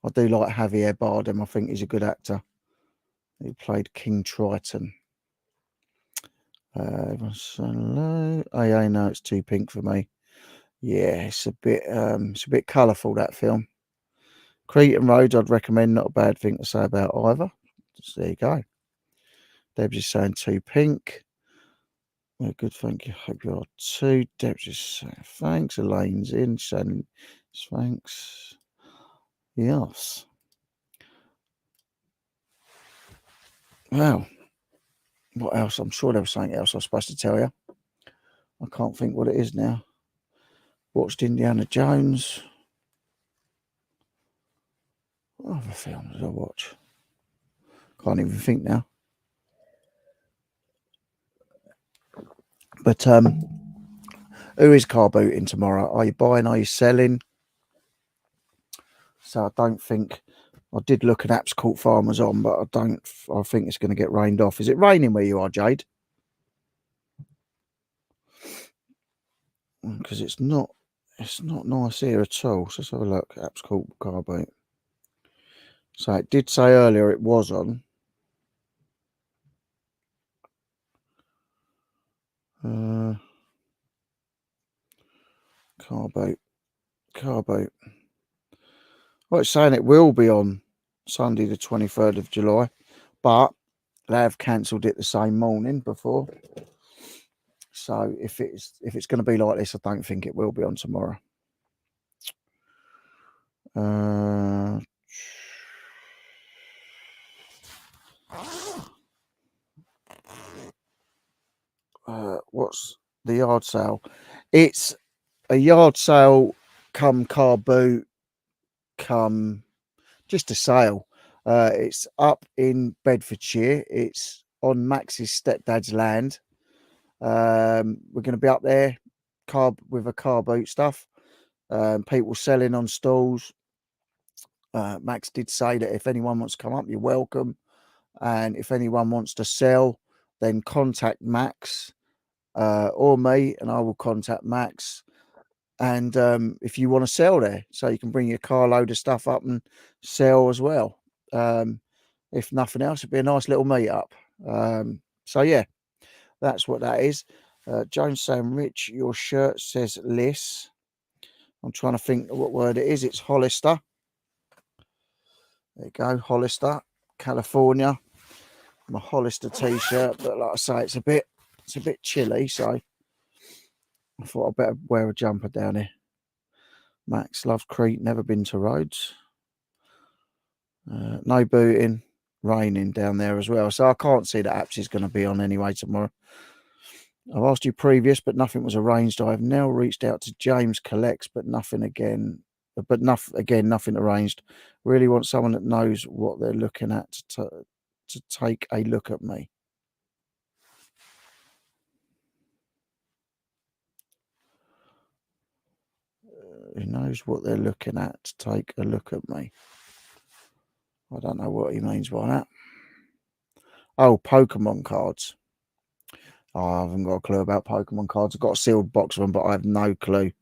Speaker 1: I do like Javier Bardem. I think he's a good actor. He played King Triton. Hello. Oh yeah, no, it's too pink for me. Yeah, it's a bit colourful, that film. Cretan Roads, I'd recommend. Not a bad thing to say about either. So there you go. Deb's just saying too pink. Well, good, thank you. Hope you are too. Deb's just saying thanks. Elaine's in, saying thanks. Yes. Well, what else? I'm sure there was something else I was supposed to tell you. I can't think what it is now. Watched Indiana Jones. What other films did I watch? Can't even think now. But who is car booting tomorrow? Are you buying? Are you selling? So I don't think. I did look at Apps Court Farmers on, but I think it's going to get rained off. Is it raining where you are, Jade? Because it's not nice here at all. So let's have a look. Apps Court car boot. So it did say earlier it was on. Car boot. Well, it's saying it will be on Sunday the 23rd of July, but they have cancelled it the same morning before. So if it's going to be like this, I don't think it will be on tomorrow. What's the yard sale? It's a yard sale come car boot, come just a sale. It's up in Bedfordshire. It's on Max's stepdad's land. We're going to be up there with a car boot stuff. People selling on stalls. Max did say that if anyone wants to come up, you're welcome. And if anyone wants to sell, then contact Max or me, and I will contact Max. And if you want to sell there, so you can bring your carload of stuff up and sell as well. If nothing else, it'd be a nice little meetup. So yeah, that's what that is. Jones saying, Rich, your shirt says Liss. I'm trying to think what word it is. It's Hollister. There you go, Hollister, California. My Hollister t-shirt, but like I say, it's a bit chilly, so I thought I'd better wear a jumper down here. Max loves Crete, never been to Rhodes. No booting, raining down there as well, so I can't see that Apps is going to be on anyway tomorrow. I've asked you previous, but nothing was arranged. I have now reached out to James Collects, but nothing again. But nothing arranged. Really want someone that knows what they're looking at to take a look at me. Who knows what they're looking at to take a look at me? I don't know what he means by that. Oh, Pokemon cards. Oh, I haven't got a clue about Pokemon cards. I've got a sealed box of them, but I have no clue.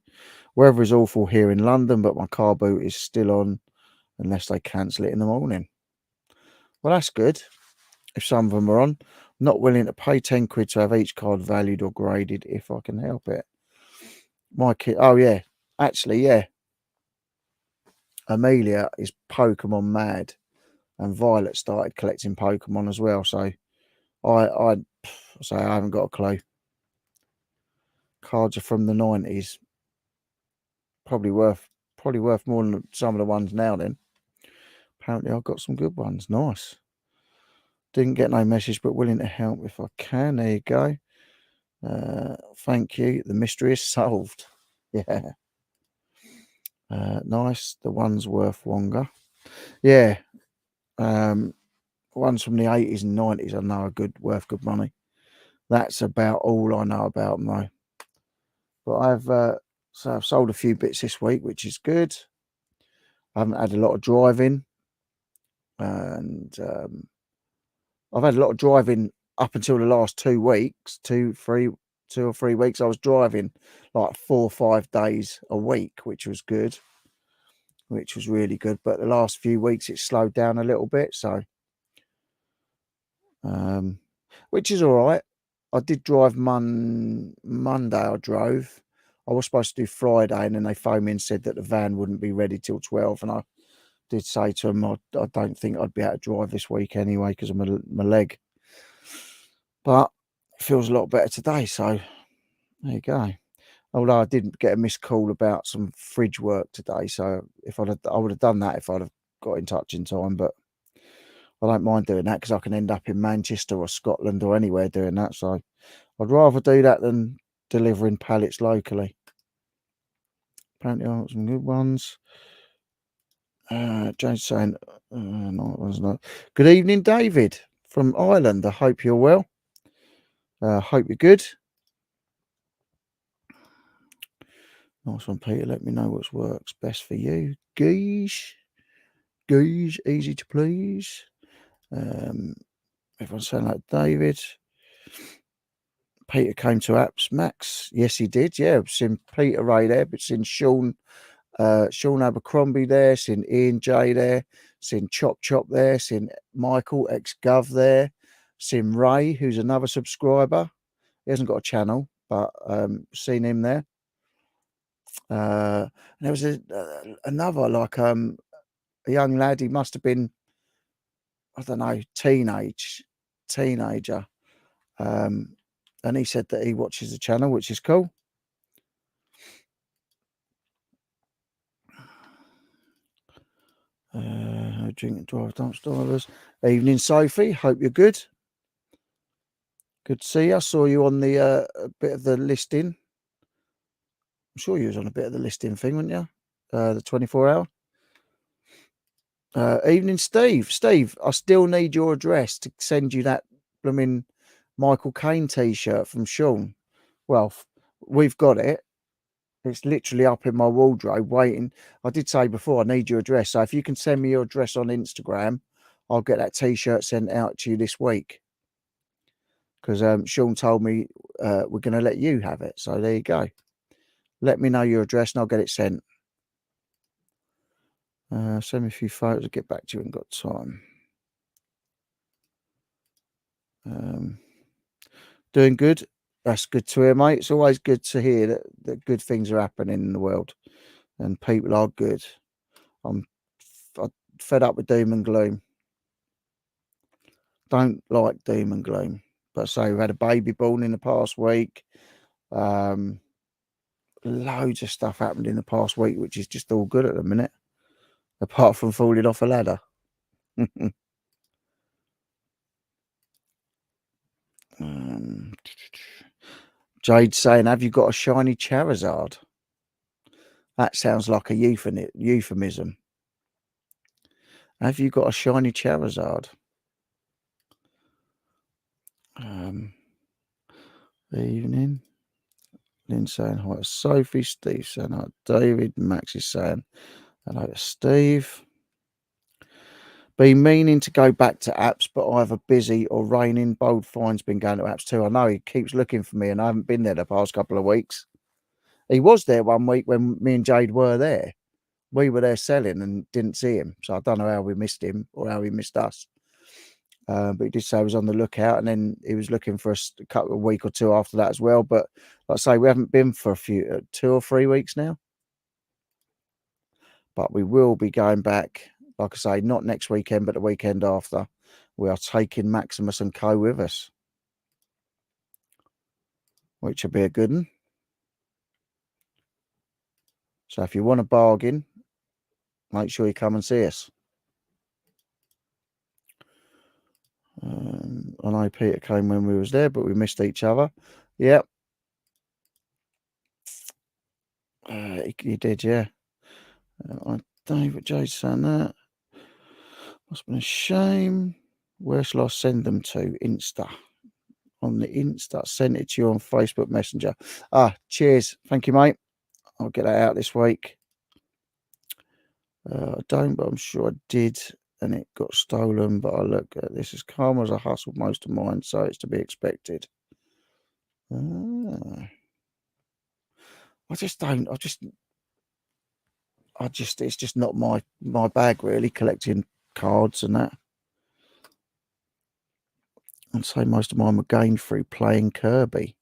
Speaker 1: Weather is awful here in London, but my car boot is still on unless they cancel it in the morning. Well, that's good. If some of them are on, I'm not willing to pay 10 quid to have each card valued or graded if I can help it. My kid, oh yeah, actually, yeah. Amelia is Pokemon mad, and Violet started collecting Pokemon as well. So I haven't got a clue. Cards are from the 90s. Probably worth more than some of the ones now then. Apparently I've got some good ones. Nice. Didn't get no message, but willing to help if I can. There you go. Thank you. The mystery is solved. Yeah. Nice. The Wandsworth Wonga. Yeah. Ones from the 80s and 90s I know are worth good money. That's about all I know about them though. But I've sold a few bits this week, which is good. I haven't had a lot of driving, and I've had a lot of driving up until the last 2 weeks, 2 or 3 weeks. I was driving like 4 or 5 days a week, which was good, which was really good. But the last few weeks it slowed down a little bit, so which is all right. I did drive Monday. I drove. I was supposed to do Friday, and then they phoned me and said that the van wouldn't be ready till 12. And I did say to them, I don't think I'd be able to drive this week anyway because of my leg. But it feels a lot better today, so there you go. Although I didn't get a missed call about some fridge work today, so I would have done that if I'd have got in touch in time. But I don't mind doing that because I can end up in Manchester or Scotland or anywhere doing that. So I'd rather do that than delivering pallets locally. Apparently, I got some good ones. James saying, no, it was not. Good evening, David from Ireland. I hope you're well. Hope you're good. Nice one, Peter. Let me know what works best for you. Geesh, easy to please. Everyone's saying like David. Peter came to Apps Max. Yes, he did. Yeah, I've seen Peter Ray there, but seen Sean Abercrombie there, seen Ian J there, seen Chop there, seen Michael ex-Gov there, seen Ray, who's another subscriber. He hasn't got a channel, but seen him there. And there was another like a young lad. He must have been, I don't know, teenager. And he said that he watches the channel, which is cool. Drink and drive dump drivers. Evening, Sophie. Hope you're good. Good to see you. I saw you on the bit of the listing. I'm sure you was on a bit of the listing thing, weren't you? the 24 hour. Evening, Steve. Steve, I still need your address to send you that blooming Michael Caine t-shirt from Sean. Well, we've got it. It's literally up in my wardrobe waiting. I did say before, I need your address. So if you can send me your address on Instagram, I'll get that t-shirt sent out to you this week. Because Sean told me we're going to let you have it. So there you go. Let me know your address and I'll get it sent. Send me a few photos. I'll get back to you and got time. Doing good. That's good to hear, mate. It's always good to hear that good things are happening in the world and people are good. I'm fed up with doom and gloom. Don't like doom and gloom. But so we've had a baby born in the past week. Loads of stuff happened in the past week, which is just all good at the minute, apart from falling off a ladder. Jade saying, have you got a shiny Charizard? That sounds like a euphemism. Have you got a shiny Charizard? Evening. Lynn saying hi to Sophie. Steve saying hi to David. Max is saying hello to Steve. Been meaning to go back to apps, but either busy or raining. Bold Fine's been going to apps too. I know he keeps looking for me, and I haven't been there the past couple of weeks. He was there one week when me and Jade were there. We were there selling and didn't see him. So I don't know how we missed him or how he missed us. But he did say he was on the lookout, and then he was looking for a couple of week or two after that as well. But like I say, we haven't been for a few 2 or 3 weeks now. But we will be going back, like I say, not next weekend, but the weekend after. We are taking Maximus and Co with us, which will be a good one. So if you want a bargain, make sure you come and see us. I know Peter came when we was there, but we missed each other. Yep. He did, yeah. David J saying that. Must have been a shame. Where shall I send them to? Insta. On the Insta. Send it to you on Facebook Messenger. Cheers. Thank you, mate. I'll get that out this week. I don't, but I'm sure I did. And it got stolen. But I look at this as calm as I hustled most of mine, so it's to be expected. It's just not my bag really, collecting cards and that. I'd say most of mine were gained through playing Kirby.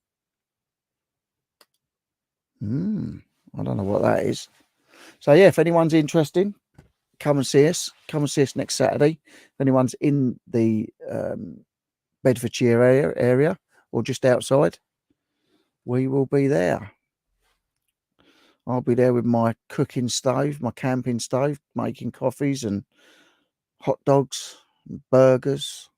Speaker 1: I don't know what that is. So yeah, if anyone's interested, come and see us. Come and see us next Saturday. If anyone's in the Bedfordshire area or just outside, we will be there. I'll be there with my cooking stove, my camping stove, making coffees and hot dogs and burgers.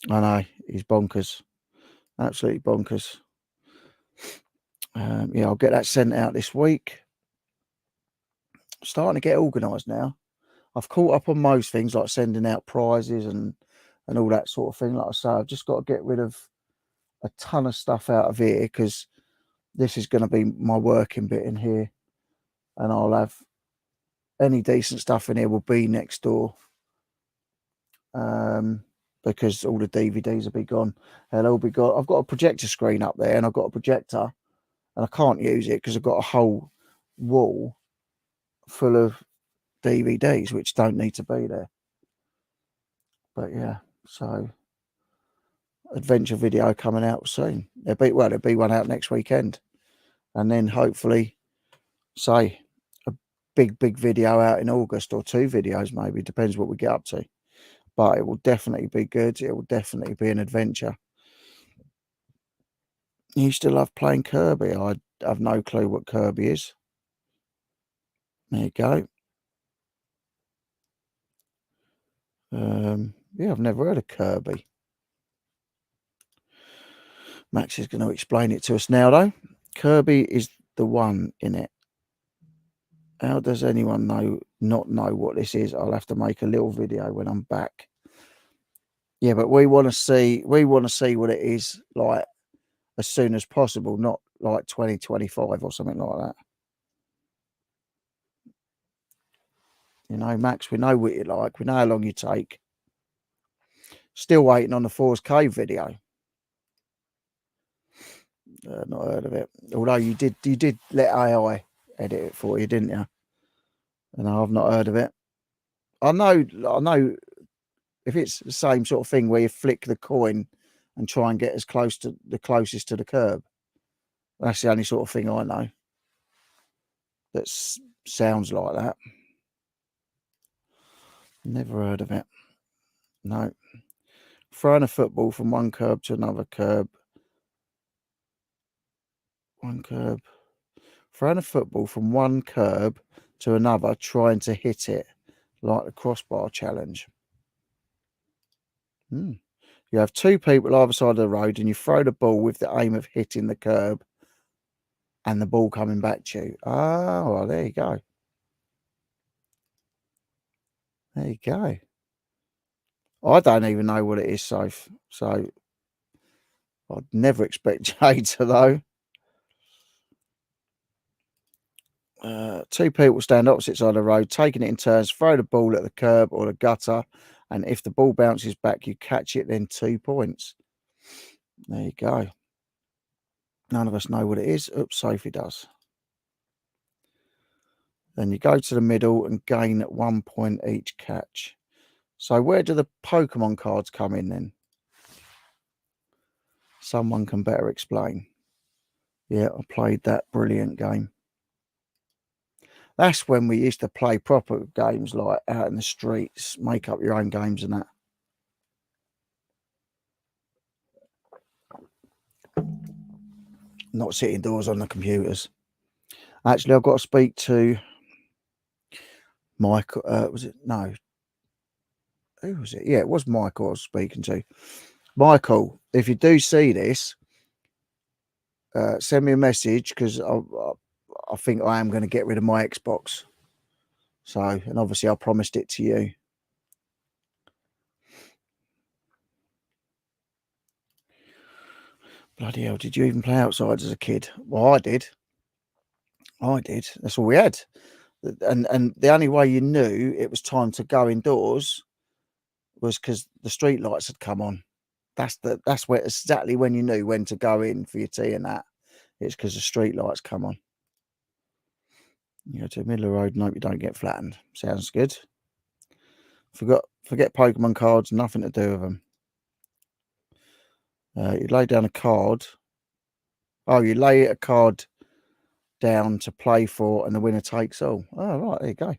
Speaker 1: I know, he's bonkers. Absolutely bonkers. I'll get that sent out this week. Starting to get organised now. I've caught up on most things like sending out prizes and all that sort of thing. Like I say, I've just got to get rid of a ton of stuff out of here because this is going to be my working bit in here, and I'll have any decent stuff in here will be next door. Because all the DVDs will be gone. They'll all be gone. I've got a projector screen up there, and I've got a projector, and I can't use it because I've got a whole wall full of DVDs which don't need to be there. But yeah, so adventure video coming out soon. There'll be one out next weekend, and then hopefully, say, a big video out in August, or 2 videos maybe, depends what we get up to. But it will definitely be good. It will definitely be an adventure. You still love playing Kirby? I have no clue what Kirby is. There you go. Yeah, I've never heard of Kirby. Max is going to explain it to us now, though. Kirby is the one in it. How does anyone not know what this is? I'll have to make a little video when I'm back. Yeah, but we want to see what it is like as soon as possible, not like 2025 or something like that. You know, Max, we know what you like. We know how long you take. Still waiting on the Force Cave video. Not heard of it. Although you did let AI edit it for you, didn't you? And I've not heard of it. I know if it's the same sort of thing where you flick the coin and try and get as close to the closest to the curb. That's the only sort of thing I know that sounds like that. Never heard of it. No. Throwing a football from one curb to another curb. One curb. Throwing a football from one curb to another, trying to hit it like the crossbar challenge. You have two people either side of the road and you throw the ball with the aim of hitting the curb and the ball coming back to you. Oh, well, there you go. There you go. I don't even know what it is, Soph. So I'd never expect Jade to know. Two people stand opposite side of the road, taking it in turns, throw the ball at the curb or the gutter, and if the ball bounces back, you catch it, then 2 points. There you go. None of us know what it is. Oops, Sophie does. Then you go to the middle and gain 1 point each catch. So where do the Pokemon cards come in then? Someone can better explain. Yeah, I played that brilliant game. That's when we used to play proper games like out in the streets, make up your own games and that. Not sit indoors on the computers. Actually, I've got to speak to Michael. Was it? No. Who was it? Yeah, it was Michael I was speaking to. Michael, if you do see this, send me a message because I think I am going to get rid of my Xbox. So, and obviously I promised it to you. Bloody hell, did you even play outside as a kid? Well, I did. That's all we had. And the only way you knew it was time to go indoors was because the street lights had come on. That's where exactly when you knew when to go in for your tea and that. It's because the street lights come on. You go to the middle of the road and hope you don't get flattened. Sounds good. Forget Pokemon cards, nothing to do with them. You lay down a card. Oh, you lay a card down to play for and the winner takes all. Oh, right, there you go.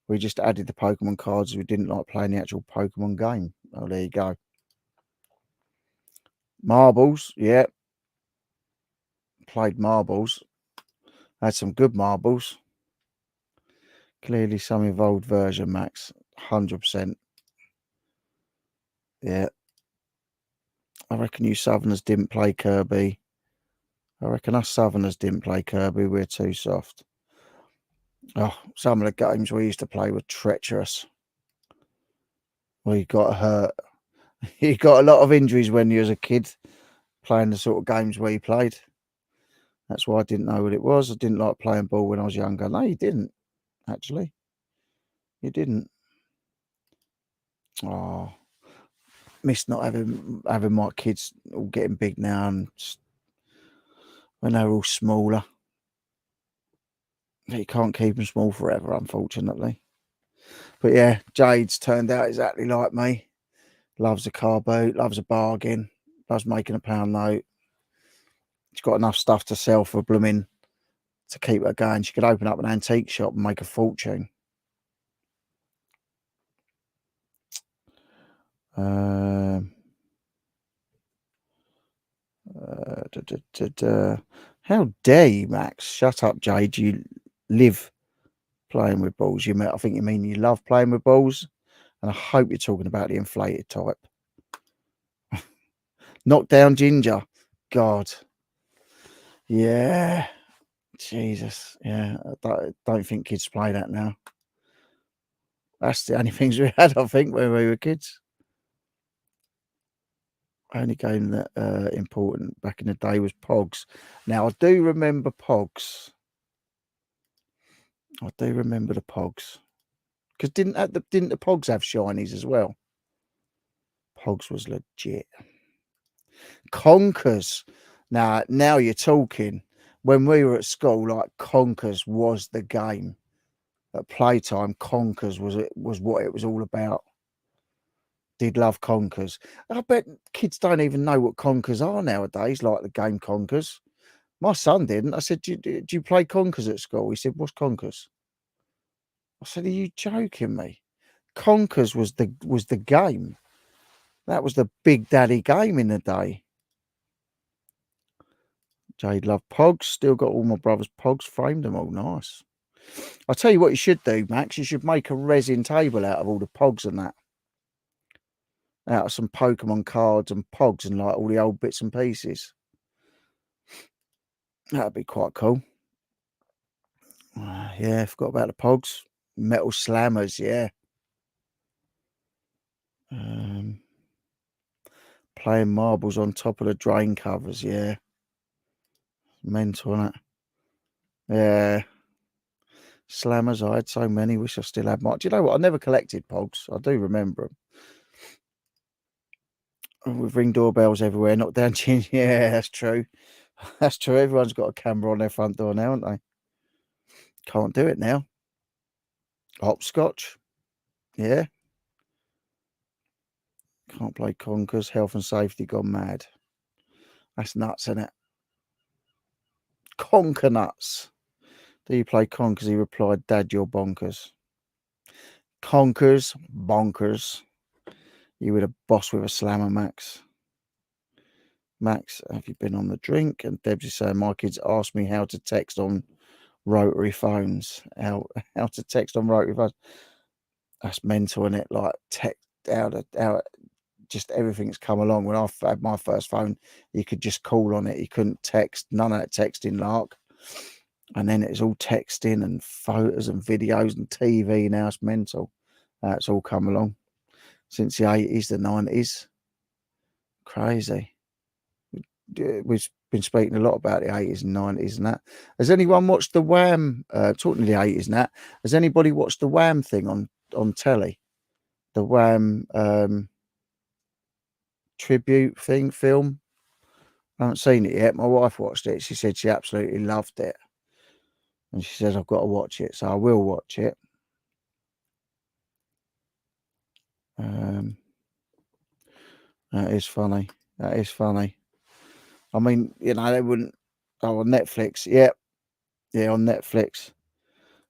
Speaker 1: We just added the Pokemon cards. We didn't like playing the actual Pokemon game. Oh, there you go. Marbles, yeah. Played marbles. Had some good marbles. Clearly some evolved version, Max. 100%. Yeah. I reckon you Southerners didn't play Kirby. I reckon us Southerners didn't play Kirby. We're too soft. Oh, some of the games we used to play were treacherous. We got hurt. You got a lot of injuries when you was a kid playing the sort of games we played. That's why I didn't know what it was. I didn't like playing ball when I was younger. No, you didn't, actually. You didn't. Oh, miss not having my kids all getting big now and when they're all smaller. You can't keep them small forever, unfortunately. But yeah, Jade's turned out exactly like me. Loves a car boot, loves a bargain, loves making a pound note. She's got enough stuff to sell for blooming to keep her going. She could open up an antique shop and make a fortune. How dare you, Max? Shut up, Jade. You live playing with balls. I think you mean you love playing with balls. And I hope you're talking about the inflated type. Knockdown Ginger. God. Yeah. Jesus, yeah. I don't think kids play that now. That's the only things we had, I think, when we were kids. Only game that important back in the day was Pogs. Now I do remember Pogs. I do remember the Pogs. Because didn't the Pogs have shinies as well? Pogs was legit. Conkers. Now you're talking. When we were at school, like Conkers was the game. At playtime, Conkers was what it was all about. Did love Conkers. I bet kids don't even know what Conkers are nowadays, like the game Conkers. My son didn't. I said, do you play Conkers at school? He said, what's Conkers? I said, are you joking me? Conkers was the game. That was the big daddy game in the day. Jade loved Pogs. Still got all my brother's Pogs. Framed them all nice. I'll tell you what you should do, Max. You should make a resin table out of all the Pogs and that. Out of some Pokemon cards and Pogs and like all the old bits and pieces. That'd be quite cool. Yeah, forgot about the Pogs. Metal Slammers, yeah. Playing marbles on top of the drain covers, yeah. Mental, innit? Yeah. Slammers, I had so many. Wish I still had more. Do you know what? I never collected Pogs. I do remember them. With ring doorbells everywhere, knock down chin. Yeah, that's true. That's true. Everyone's got a camera on their front door now, haven't they? Can't do it now. Hopscotch. Yeah. Can't play Conkers. Health and safety gone mad. That's nuts, isn't it? Conker nuts. Do you play Conkers? He replied, Dad, you're bonkers. Conkers, bonkers. You were the boss with a slammer, Max. Max, have you been on the drink? And Deb's saying, my kids asked me how to text on rotary phones. How to text on rotary phones. That's mental, isn't it? Like text how just everything's come along. When I had my first phone, you could just call on it. You couldn't text. None of that texting, lark. And then it's all texting and photos and videos and TV. Now it's mental. That's all come along since the 80s, the 90s. Crazy. We've been speaking a lot about the 80s and 90s and that. Has anyone watched the Wham? Talking to the 80s and that. Has anybody watched the Wham thing on telly? The Wham tribute thing film. I haven't seen it yet. My wife watched it. She said she absolutely loved it, and she says I've got to watch it, so I will watch it. That is funny. That is funny. I mean, you know, they wouldn't. Oh, on Netflix. Yep. Yeah, on Netflix.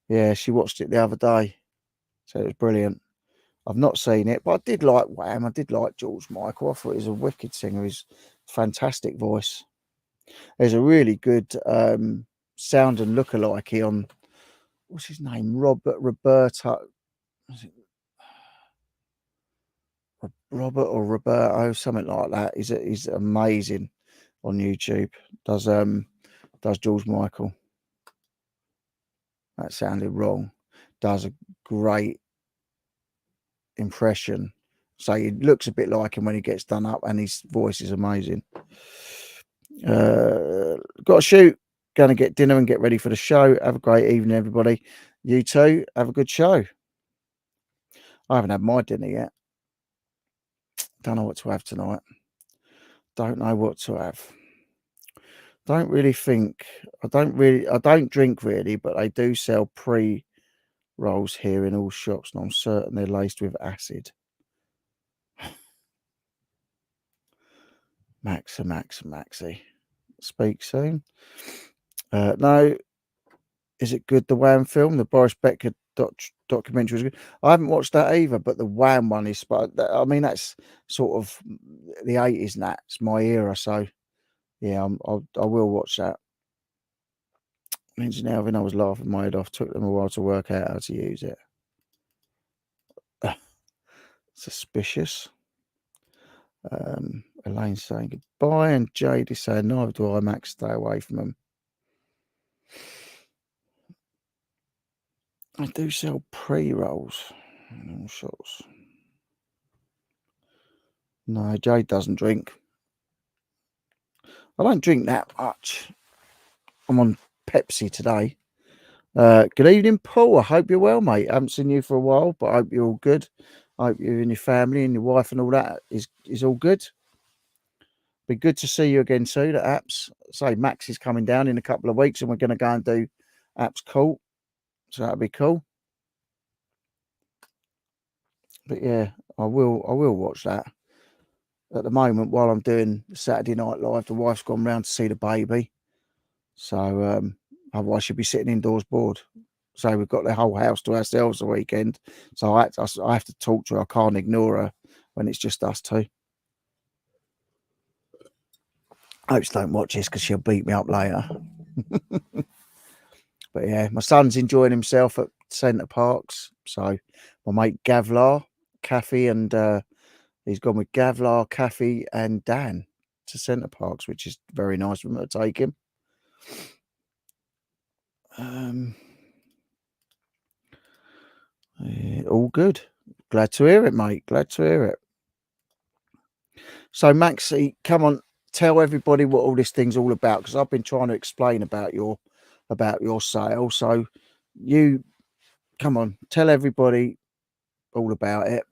Speaker 1: Yeah, she watched it the other day. So it was brilliant. I've not seen it, but I did like Wham. I did like George Michael. I thought he was a wicked singer. He's fantastic voice. There's a really good sound and look-alike on, what's his name? Roberto. Robert or Roberto, something like that. He's amazing on YouTube. Does George Michael. That sounded wrong. Does a great impression. So he looks a bit like him when he gets done up, and his voice is amazing. Got to shoot. Going to get dinner and get ready for the show. Have a great evening, everybody. You too. Have a good show. I haven't had my dinner yet. Don't know what to have tonight. Don't know what to have. Don't really think. I don't drink really, but they do sell pre-rolls here in all shops, and I'm certain they're laced with acid. Maxie. Speak soon. No. Is it good, the Wham film? The Boris Becker documentary was good. I haven't watched that either, but the Wham one is, I mean, that's sort of the 80s and that's my era. So, yeah, I will watch that. Lindsay Alvin, I was laughing my head off. Took them a while to work out how to use it. Suspicious. Elaine saying goodbye, and Jade is saying, neither do I, Max. Stay away from them. I do sell pre-rolls. Shots. No, Jade doesn't drink. I don't drink that much. I'm on Pepsi today. Good evening, Paul. I hope you're well, mate. I haven't seen you for a while, but I hope you're all good. I hope you and your family and your wife and all that is all good. Be good to see you again soon at Apps. Say Max is coming down in a couple of weeks and we're going to go and do Apps Court. So that'll be cool. But yeah, I will watch that. At the moment, while I'm doing Saturday Night Live, the wife's gone round to see the baby. So otherwise she'll be sitting indoors bored. So we've got the whole house to ourselves the weekend. So I have to talk to her. I can't ignore her when it's just us two. I hope she don't watch this because she'll beat me up later. But yeah, my son's enjoying himself at Centre Parks. So my mate Gavlar, Kathy, and he's gone with Gavlar, Kathy, and Dan to Centre Parks, which is very nice of them to take him. Yeah, all good. Glad to hear it, mate. Glad to hear it. So, Maxie, come on, tell everybody what all this thing's all about, because I've been trying to explain about your sale. So, you come on, tell everybody all about it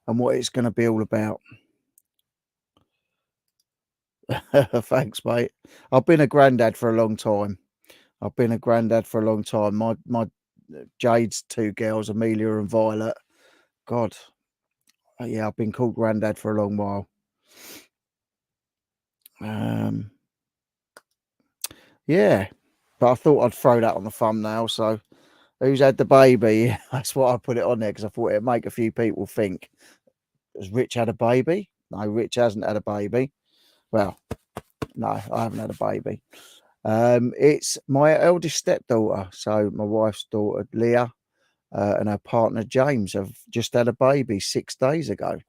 Speaker 1: and what it's going to be all about. Thanks, mate. I've been a granddad for a long time. My Jade's two girls, Amelia and Violet. God, yeah, I've been called granddad for a long while. Yeah, but I thought I'd throw that on the thumbnail. So, who's had the baby? That's what I put it on there because I thought it'd make a few people think, has Rich had a baby? No, Rich hasn't had a baby. Well, no, I haven't had a baby. It's my eldest stepdaughter. So my wife's daughter, Leah, and her partner, James, have just had a baby 6 days ago.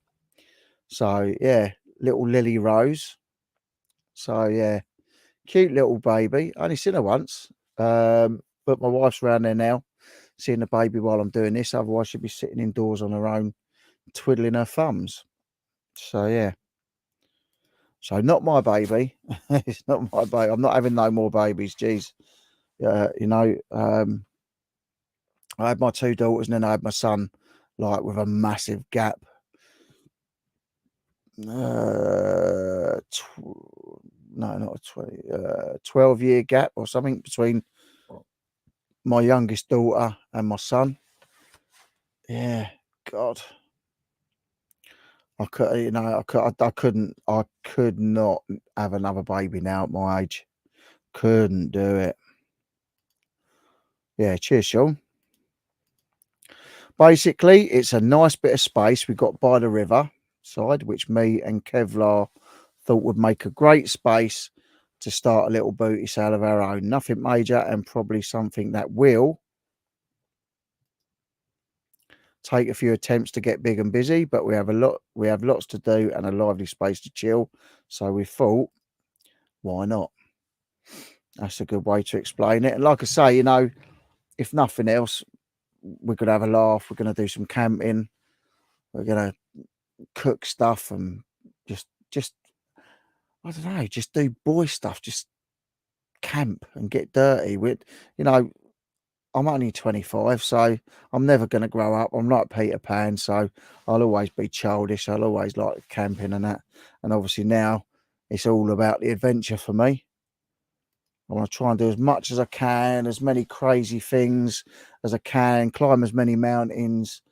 Speaker 1: So, yeah, little Lily Rose. So, yeah, cute little baby. Only seen her once. But my wife's around there now, seeing the baby while I'm doing this. Otherwise, she'd be sitting indoors on her own, twiddling her thumbs. So, yeah. So, not my baby. It's not my baby. I'm not having no more babies. Jeez. I had my two daughters and then I had my son, like, with a massive gap. 12-year gap or something between my youngest daughter and my son. Yeah, God. I could not have another baby now at my age. Couldn't do it. Yeah, cheers, Sean. Basically, it's a nice bit of space we got by the river side, which me and Kevlar thought would make a great space to start a little booty sale of our own. Nothing major and probably something that will take a few attempts to get big and busy, but we have lots to do and a lively space to chill. So we thought, why not? That's a good way to explain it. And like I say, if nothing else, we're gonna have a laugh. We're gonna do some camping. We're gonna cook stuff and just I don't know, just do boy stuff. Just camp and get dirty. I'm only 25, so I'm never going to grow up. I'm like Peter Pan, so I'll always be childish. I'll always like camping and that. And obviously now it's all about the adventure for me. I want to try and do as much as I can, as many crazy things as I can, climb as many mountains,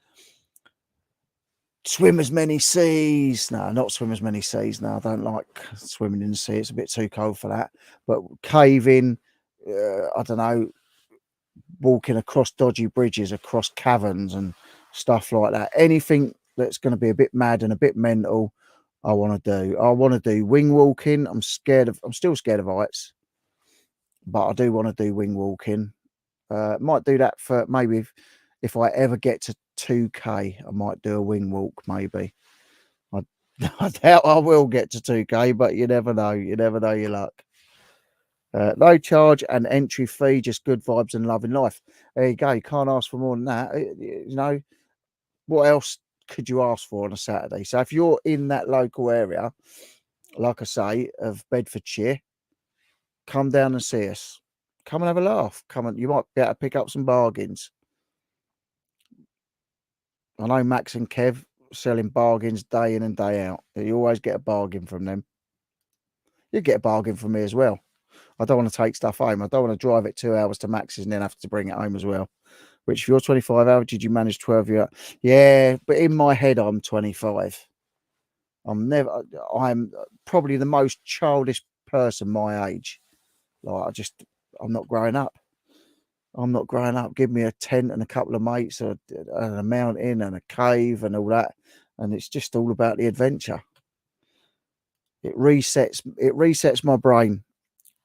Speaker 1: swim as many seas. No, not swim as many seas. No, I don't like swimming in the sea. It's a bit too cold for that. But caving, I don't know, walking across dodgy bridges, across caverns and stuff like that. Anything that's going to be a bit mad and a bit mental, I want to do. I want to do wing walking. I'm still scared of heights, but I do want to do wing walking. Might do that for maybe if I ever get to 2K, I might do a wing walk. Maybe. I doubt I will get to 2K, but you never know. You never know your luck. Low charge and entry fee, just good vibes and loving life. There you go. You can't ask for more than that. You know, what else could you ask for on a Saturday? So if you're in that local area, like I say, of Bedfordshire, come down and see us. Come and have a laugh. Come and you might be able to pick up some bargains. I know Max and Kev selling bargains day in and day out. You always get a bargain from them. You get a bargain from me as well. I don't want to take stuff home. I don't want to drive it 2 hours to Max's and then have to bring it home as well. Which, if you're 25 hours, did you manage 12 years? Yeah, but in my head, I'm 25. I'm probably the most childish person my age. Like, I'm not growing up. I'm not growing up. Give me a tent and a couple of mates and a mountain and a cave and all that. And it's just all about the adventure. It resets my brain.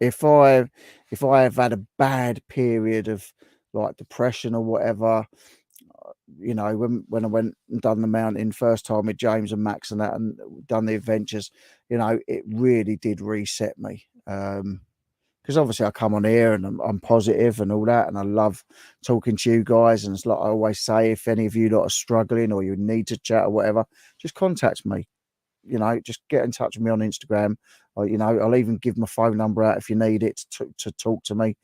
Speaker 1: If I have had a bad period of like depression or whatever, you know, when I went and done the mountain first time with James and Max and that, and done the adventures, you know, it really did reset me. Because obviously I come on here and I'm positive and all that, and I love talking to you guys. And it's like I always say, if any of you lot are struggling or you need to chat or whatever, just contact me. You know, just get in touch with me on Instagram. Or, you know, I'll even give my phone number out if you need it to talk to me.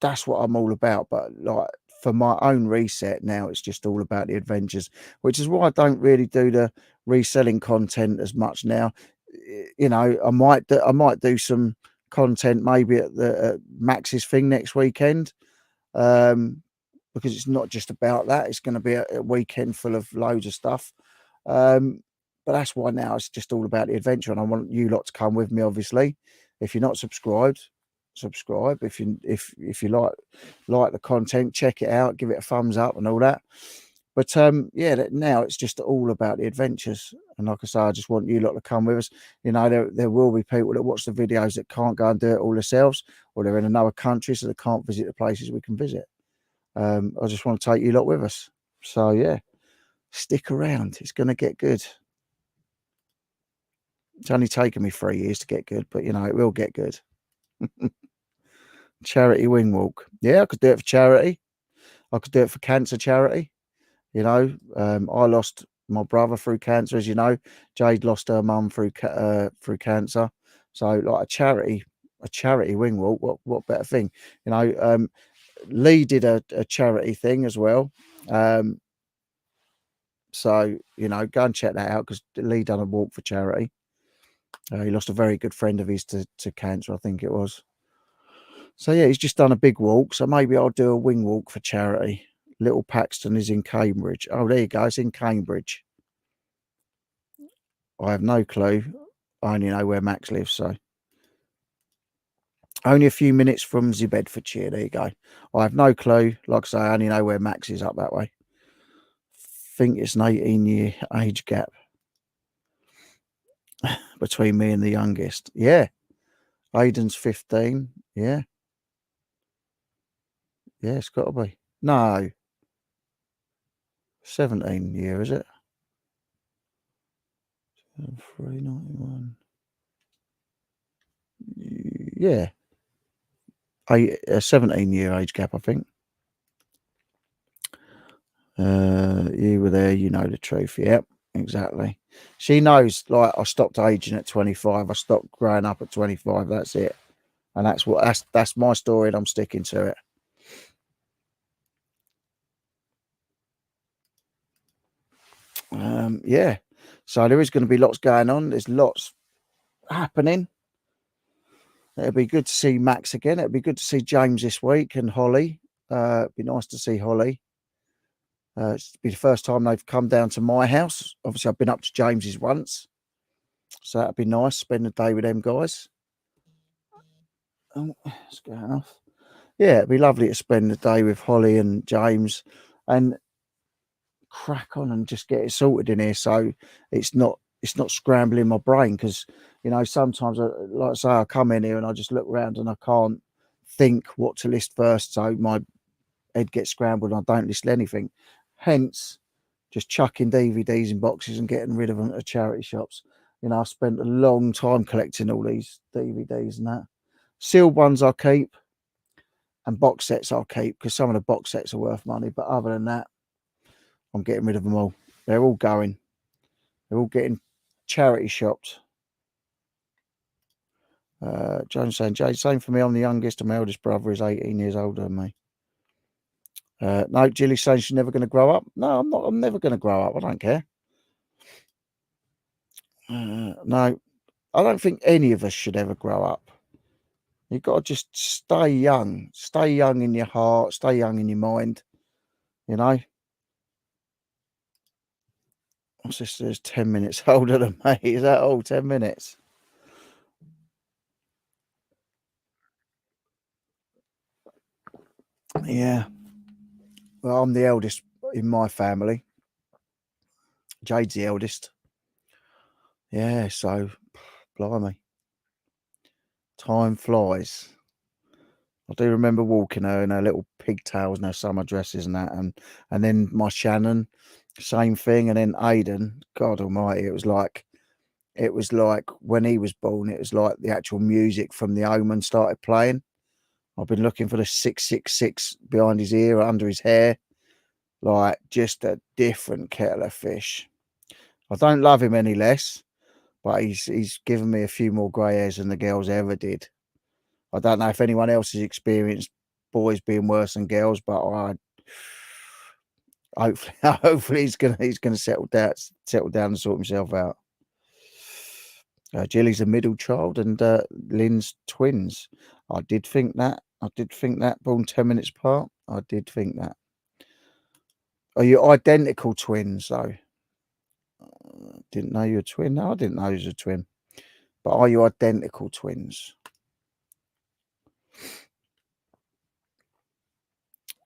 Speaker 1: That's what I'm all about. But like for my own reset now, it's just all about the adventures, which is why I don't really do the reselling content as much now. You know, I might do some content maybe at the Max's thing next weekend, because it's not just about that. It's going to be a weekend full of loads of stuff. But that's why now it's just all about the adventure, and I want you lot to come with me. Obviously, if you're not subscribed, subscribe. If you like the content, check it out, give it a thumbs up and all that. But yeah, now it's just all about the adventures. And like I say, I just want you lot to come with us. You know, there will be people that watch the videos that can't go and do it all themselves, or they're in another country, so they can't visit the places we can visit. I just want to take you lot with us. So yeah, stick around. It's going to get good. It's only taken me 3 years to get good, but you know, it will get good. Charity wing walk. Yeah, I could do it for charity. I could do it for cancer charity. You know, I lost my brother through cancer, as you know. Jade lost her mum through cancer. So, like a charity wing walk. What better thing? You know, Lee did a charity thing as well. So you know, go and check that out because Lee done a walk for charity. He lost a very good friend of his to cancer, I think it was. So yeah, he's just done a big walk. So maybe I'll do a wing walk for charity. Little Paxton is in Cambridge. Oh, there you go. It's in Cambridge. I have no clue. I only know where Max lives, so only a few minutes from the Bedfordshire. There you go. I have no clue. Like I say, I only know where Max is up that way. Think it's an 18-year age gap between me and the youngest. Yeah. Aiden's 15. Yeah. Yeah, it's got to be. No. 17 year, is it? 391. Yeah. A 17-year age gap, I think. You were there, you know the truth. Yep, exactly. She knows, like, I stopped aging at 25. I stopped growing up at 25. That's it. And that's my story, and I'm sticking to it. Yeah. So there is going to be lots going on. There's lots happening. It'd be good to see Max again. It'd be good to see James this week and Holly. It'd be nice to see Holly. It's be the first time they've come down to my house. Obviously, I've been up to James's once, so that'd be nice. Spend the day with them guys. Oh, it's going off. Yeah, it'd be lovely to spend the day with Holly and James, and crack on and just get it sorted in here. So it's not scrambling my brain because you know sometimes, like I say, I come in here and I just look around and I can't think what to list first. So my head gets scrambled and I don't list anything. Hence, just chucking DVDs in boxes and getting rid of them at charity shops. You know, I spent a long time collecting all these DVDs and that. Sealed ones I keep, and box sets I'll keep because some of the box sets are worth money. But other than that, I'm getting rid of them all. They're all going. They're all getting charity shopped. Jones saying, Jay, same for me. I'm the youngest, and my eldest brother is 18 years older than me. No, Jilly's saying she's never going to grow up. No, I'm not. I'm never going to grow up. I don't care. No, I don't think any of us should ever grow up. You've got to just stay young. Stay young in your heart. Stay young in your mind. You know? My sister's 10 minutes older than me. Is that all? 10 minutes? Yeah. Well, I'm the eldest in my family. Jade's the eldest. Yeah, so, blimey. Time flies. I do remember walking her in her little pigtails and her summer dresses and that. And then my Shannon, same thing. And then Aiden, God almighty, it was like when he was born, it was like the actual music from The Omen started playing. I've been looking for the 666 behind his ear, under his hair. Like, just a different kettle of fish. I don't love him any less, but he's given me a few more grey hairs than the girls ever did. I don't know if anyone else has experienced boys being worse than girls, but hopefully he's gonna settle down and sort himself out. Jilly's a middle child, and Lynn's twins. I did think that. Born 10 minutes apart. I did think that. Are you identical twins though? Didn't know you were a twin. No, I didn't know you was a twin. But are you identical twins?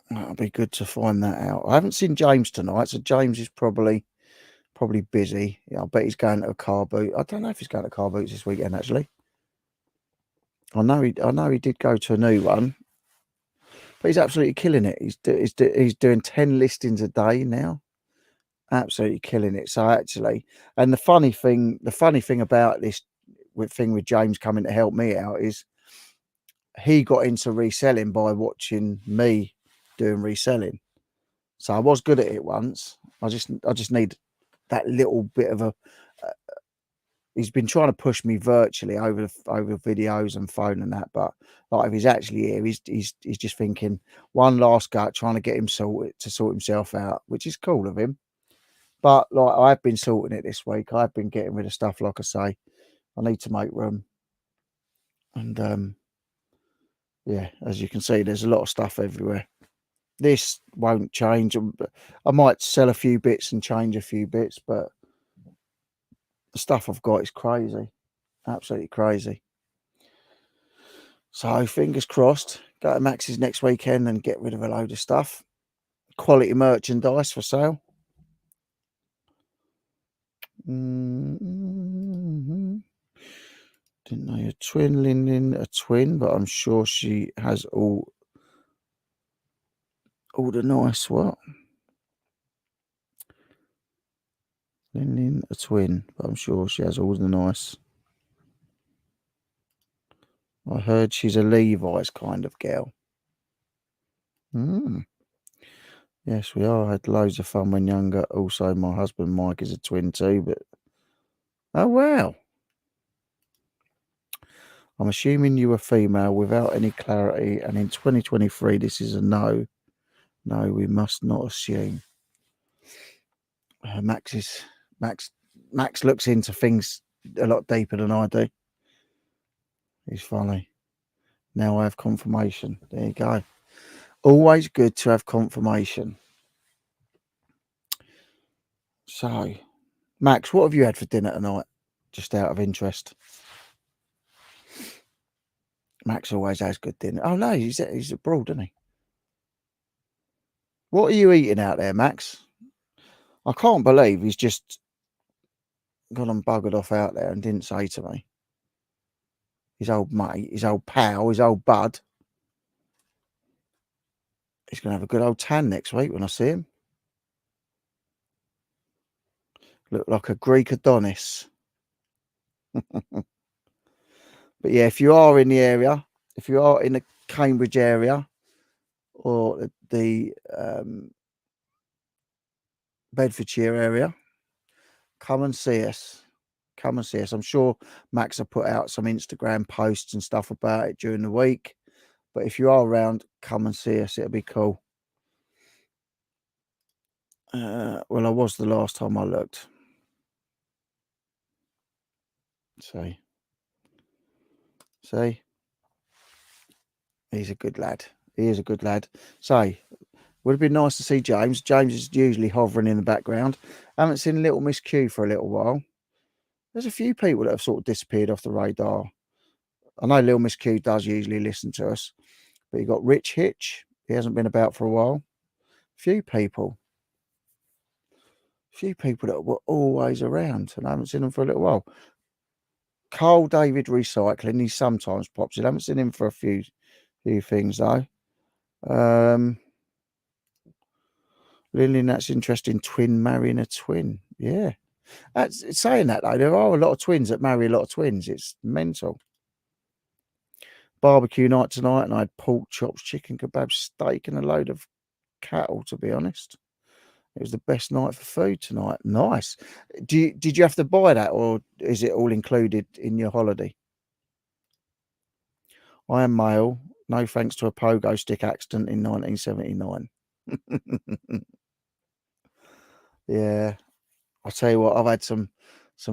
Speaker 1: That'll be good to find that out. I haven't seen James tonight, so James is probably busy. Yeah, I bet he's going to a car boot. I don't know if he's going to car boots this weekend actually. I know he did go to a new one, but he's absolutely killing it. He's doing 10 listings a day now. Absolutely killing it. So actually, and the funny thing about this thing with James coming to help me out is he got into reselling by watching me doing reselling. So I was good at it once. I just need that little bit of a. He's been trying to push me virtually over videos and phone and that, but like if he's actually here, he's just thinking one last go, trying to get him sort himself out, which is cool of him. But like I've been sorting it this week. I've been getting rid of stuff. Like I say, I need to make room, and yeah, as you can see, there's a lot of stuff everywhere. This won't change. I might sell a few bits and change a few bits, but the stuff I've got is crazy, absolutely crazy. So fingers crossed, go to Max's next weekend and get rid of a load of stuff. Quality merchandise for sale. Didn't know your twin, Lynn, a twin, but I'm sure she has all the nice what? Lynn, a twin, but I'm sure she has all the nice. I heard she's a Levi's kind of girl. Yes, we are. I had loads of fun when younger. Also, my husband Mike is a twin too, but oh wow. I'm assuming you were female without any clarity, and in 2023, this is a no. No, we must not assume. Max looks into things a lot deeper than I do. He's funny. Now I have confirmation. There you go. Always good to have confirmation. So, Max, what have you had for dinner tonight? Just out of interest. Max always has good dinner. Oh no, he's abroad, isn't he? What are you eating out there, Max? I can't believe he's just gone and buggered off out there and didn't say to me. His old mate, his old pal, his old bud. He's going to have a good old tan next week when I see him. Look like a Greek Adonis. But yeah, if you are in the area, if you are in the Cambridge area or the Bedfordshire area, come and see us. Come and see us. I'm sure Max will put out some Instagram posts and stuff about it during the week. But if you are around, come and see us. It'll be cool. Well, I was the last time I looked. See, he's a good lad. He is a good lad. So, would have been nice to see James. James is usually hovering in the background. I haven't seen Little Miss Q for a little while. There's a few people that have sort of disappeared off the radar. I know Little Miss Q does usually listen to us, but you got Rich Hitch. He hasn't been about for a while. Few people that were always around, and I haven't seen them for a little while. Carl David Recycling, he sometimes pops in. I haven't seen him for a few things though. Lillian, that's interesting. Twin marrying a twin. Yeah. That's saying that though, there are a lot of twins that marry a lot of twins. It's mental. Barbecue night tonight, and I had pork chops, chicken kebabs, steak, and a load of cattle, to be honest. It was the best night for food tonight. Nice. Did you have to buy that, or is it all included in your holiday? I am male, no thanks to a pogo stick accident in 1979. Yeah. I'll tell you what, I've had some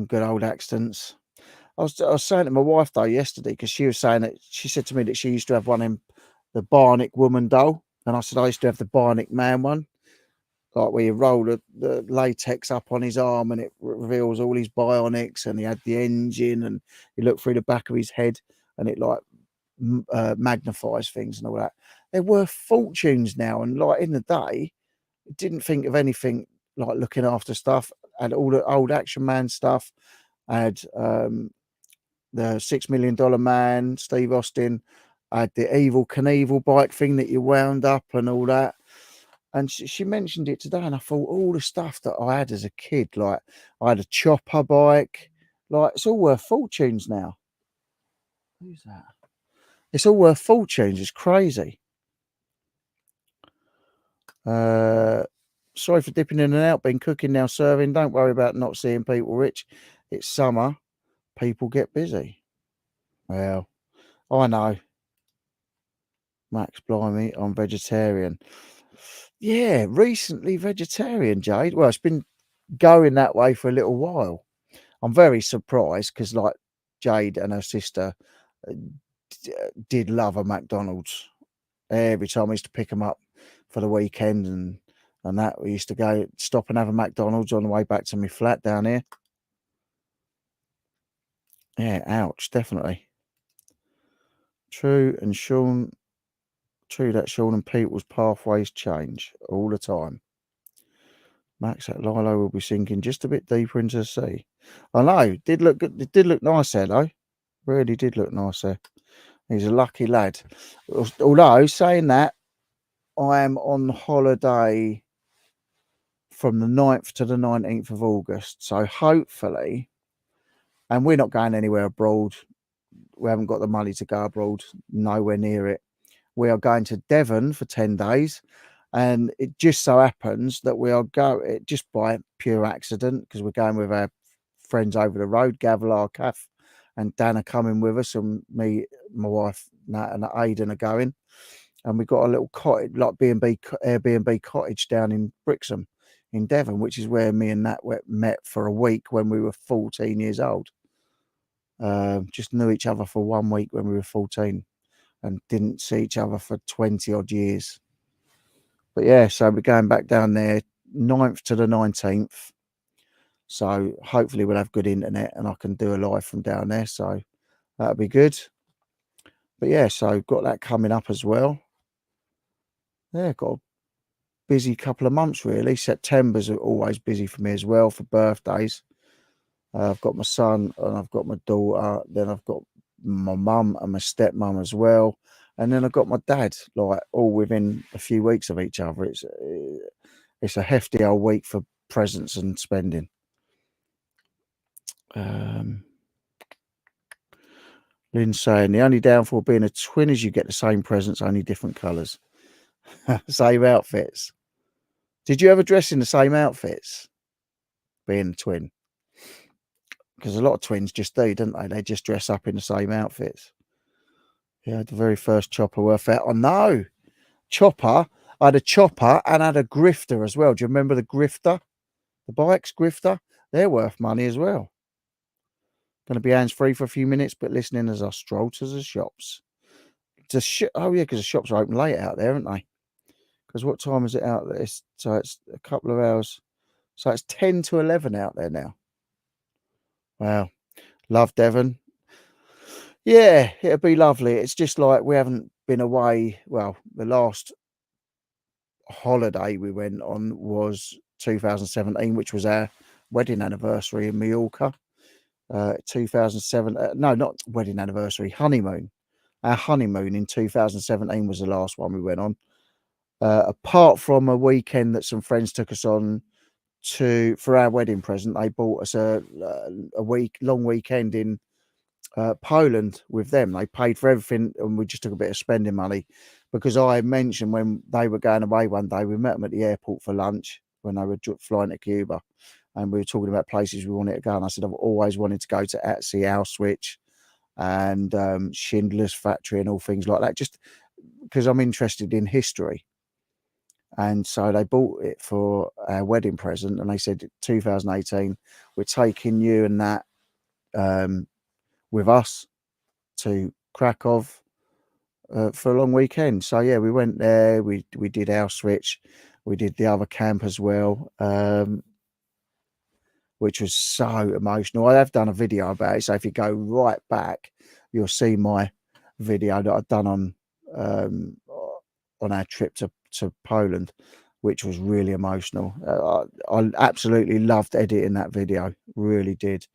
Speaker 1: good old accidents. I was saying to my wife though yesterday, because she was saying that she said to me that she used to have one in the Bionic Woman doll, and I said I used to have the Bionic Man one, like where you roll the latex up on his arm and it reveals all his bionics, and he had the engine, and you look through the back of his head and it like magnifies things and all that. They're worth fortunes now, and like in the day, didn't think of anything like looking after stuff. Had all the old Action Man stuff. I had the $6 Million Man, Steve Austin. I had the Evil Knievel bike thing that you wound up and all that. And she mentioned it today, and I thought all the stuff that I had as a kid, like I had a chopper bike, like it's all worth fortunes now. Who's that? It's all worth fortunes. It's crazy. Sorry for dipping in and out. Been cooking now, serving. Don't worry about not seeing people, Rich. It's summer. People get busy. Well, I know. Max, blimey, I'm vegetarian. Yeah, recently vegetarian, Jade. Well, it's been going that way for a little while. I'm very surprised because, like, Jade and her sister did love a McDonald's. Every time I used to pick them up for the weekend and that, we used to go stop and have a McDonald's on the way back to my flat down here. Yeah, ouch, definitely. True that Sean and People's pathways change all the time. Max, that Lilo will be sinking just a bit deeper into the sea. I know, it did look good. It did look nice there, though. Really did look nice there. He's a lucky lad. Although, saying that, I am on holiday from the 9th to the 19th of August. So hopefully, and we're not going anywhere abroad. We haven't got the money to go abroad, nowhere near it. We are going to Devon for 10 days. And it just so happens that we are going, just by pure accident, because we're going with our friends over the road, Gavilar, Kath, and Dan are coming with us, and me, my wife, Nat, and Aidan are going. And we've got a little cottage, like B&B, Airbnb cottage down in Brixham in Devon, which is where me and Nat met for a week when we were 14 years old. Just knew each other for 1 week when we were 14 and didn't see each other for 20 odd years. But yeah, so we're going back down there 9th to the 19th. So hopefully we'll have good internet and I can do a live from down there. So that'll be good. But yeah, so got that coming up as well. Yeah, got a busy couple of months really. September's always busy for me as well for birthdays. I've got my son and I've got my daughter. Then I've got my mum and my stepmom as well. And then I've got my dad, like all within a few weeks of each other. It's a hefty old week for presents and spending. Lynn's saying the only downfall being a twin is you get the same presents, only different colours. Same outfits. Did you ever dress in the same outfits? Being a twin? Because a lot of twins just do, don't they? They just dress up in the same outfits. Yeah, the very first chopper worth out. Oh no, chopper. I had a chopper and I had a grifter as well. Do you remember the grifter? The bikes grifter? They're worth money as well. Going to be hands free for a few minutes, but listening as I stroll to the shops. Oh yeah, because the shops are open late out there, aren't they? Because what time is it out there? So it's a couple of hours. So it's 10 to 11 out there now. Wow. Love Devon. Yeah, it'll be lovely. It's just like we haven't been away. Well, the last holiday we went on was 2017, which was our wedding anniversary in Mallorca. 2007, no, not wedding anniversary, honeymoon. Our honeymoon in 2017 was the last one we went on. Apart from a weekend that some friends took us on for our wedding present, they bought us a long weekend in Poland with them. They paid for everything, and we just took a bit of spending money because I mentioned when they were going away one day, we met them at the airport for lunch when they were flying to Cuba, and we were talking about places we wanted to go. And I said I've always wanted to go to see Auschwitz and Schindler's Factory and all things like that, just because I'm interested in history. And so they bought it for our wedding present, and they said 2018 we're taking you and that with us to Krakow for a long weekend. So yeah, we went there. We did Auschwitz. We did the other camp as well, which was so emotional. I have done a video about it, so if you go right back, you'll see my video that I've done on our trip to Poland, which was really emotional. I absolutely loved editing that video, really did.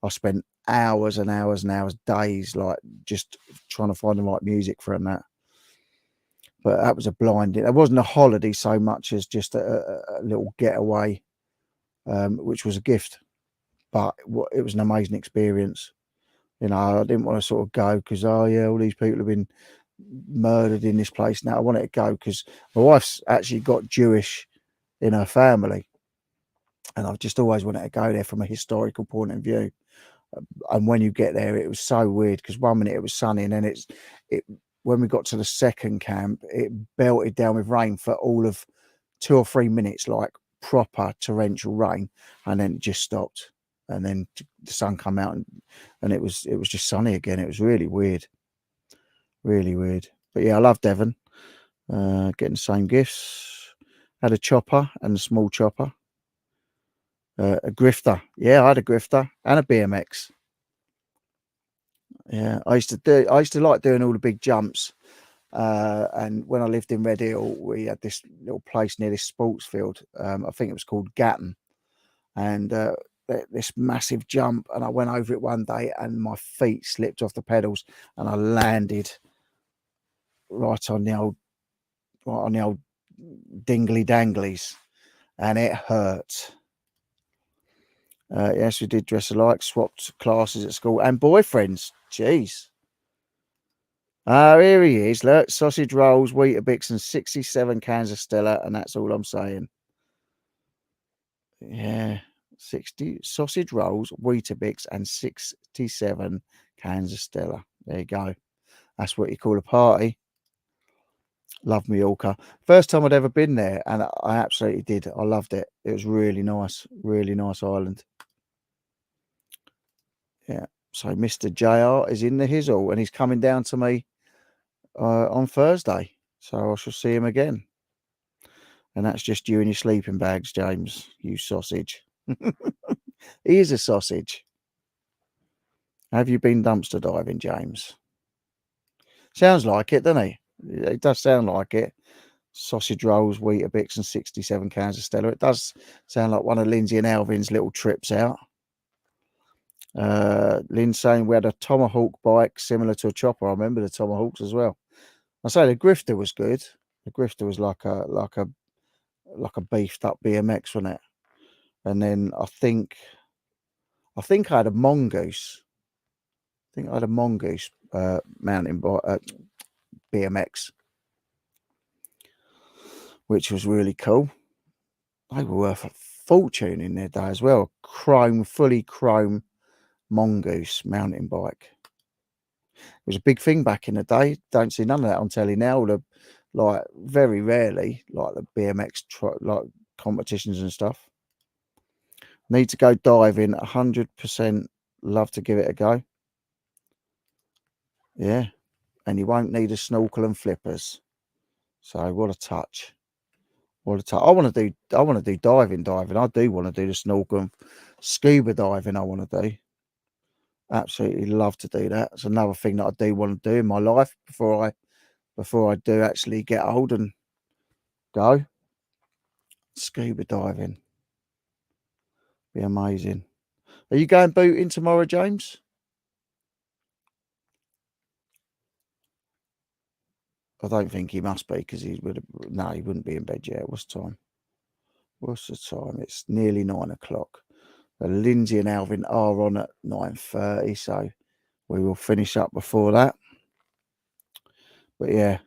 Speaker 1: I spent hours and hours and hours, days, like just trying to find the right music for that. But that was a blinding. It wasn't a holiday so much as just a little getaway, which was a gift. But it was an amazing experience. You know, I didn't want to sort of go because, oh yeah, all these people have been murdered in this place. Now I wanted to go because my wife's actually got Jewish in her family, and I've just always wanted to go there from a historical point of view. And when you get there, it was so weird because 1 minute it was sunny, and then when we got to the second camp, it belted down with rain for all of 2 or 3 minutes, like proper torrential rain, and then it just stopped, and then the sun come out, and it was just sunny again. It was really weird. Really weird. But yeah, I love Devon. Getting the same gifts. Had a chopper and a small chopper. A grifter. Yeah, I had a grifter and a BMX. Yeah, I used to like doing all the big jumps. And when I lived in Red Hill, we had this little place near this sports field. I think it was called Gatton. And this massive jump, and I went over it one day and my feet slipped off the pedals and I landed right on the old dingly danglies, and it hurt. Yes, we did dress alike, swapped classes at school and boyfriends. Jeez. Oh, here he is. Look, sausage rolls, Weetabix, and 67 cans of Stella, and that's all I'm saying. Yeah, 60 sausage rolls, Weetabix, and 67 cans of Stella. There you go. That's what you call a party. Love Mallorca. First time I'd ever been there, and I absolutely did. I loved it. It was really nice island. Yeah. So Mr. JR is in the hizzle, and he's coming down to me on Thursday. So I shall see him again. And that's just you and your sleeping bags, James, you sausage. He is a sausage. Have you been dumpster diving, James? Sounds like it, doesn't he? It does sound like it. Sausage rolls, Weetabix, and 67 cans of Stella. It does sound like one of Lindsay and Alvin's little trips out. Lynn's saying we had a Tomahawk bike similar to a chopper. I remember the Tomahawks as well. I say the Grifter was good. The Grifter was like a beefed up BMX, wasn't it? And then I think I had a Mongoose. think I had a mongoose mountain bike, BMX, which was really cool. They were worth a fortune in their day as well. Fully chrome mongoose mountain bike. It was a big thing back in the day. Don't see none of that on telly now. Like very rarely, like the BMX like competitions and stuff. Need to go diving. 100%. Love to give it a go. Yeah, and you won't need a snorkel and flippers. So what a touch. What a touch. I want to do diving. I do want to do the snorkel and scuba diving. I want to do. Absolutely love to do that. It's another thing that I do want to do in my life before I do actually get old and go. Scuba diving. Be amazing. Are you going booting tomorrow, James? I don't think he must be because he wouldn't be in bed yet. What's the time? What's the time? It's nearly 9 o'clock. Lindsay and Alvin are on at 9:30, so we will finish up before that. But yeah,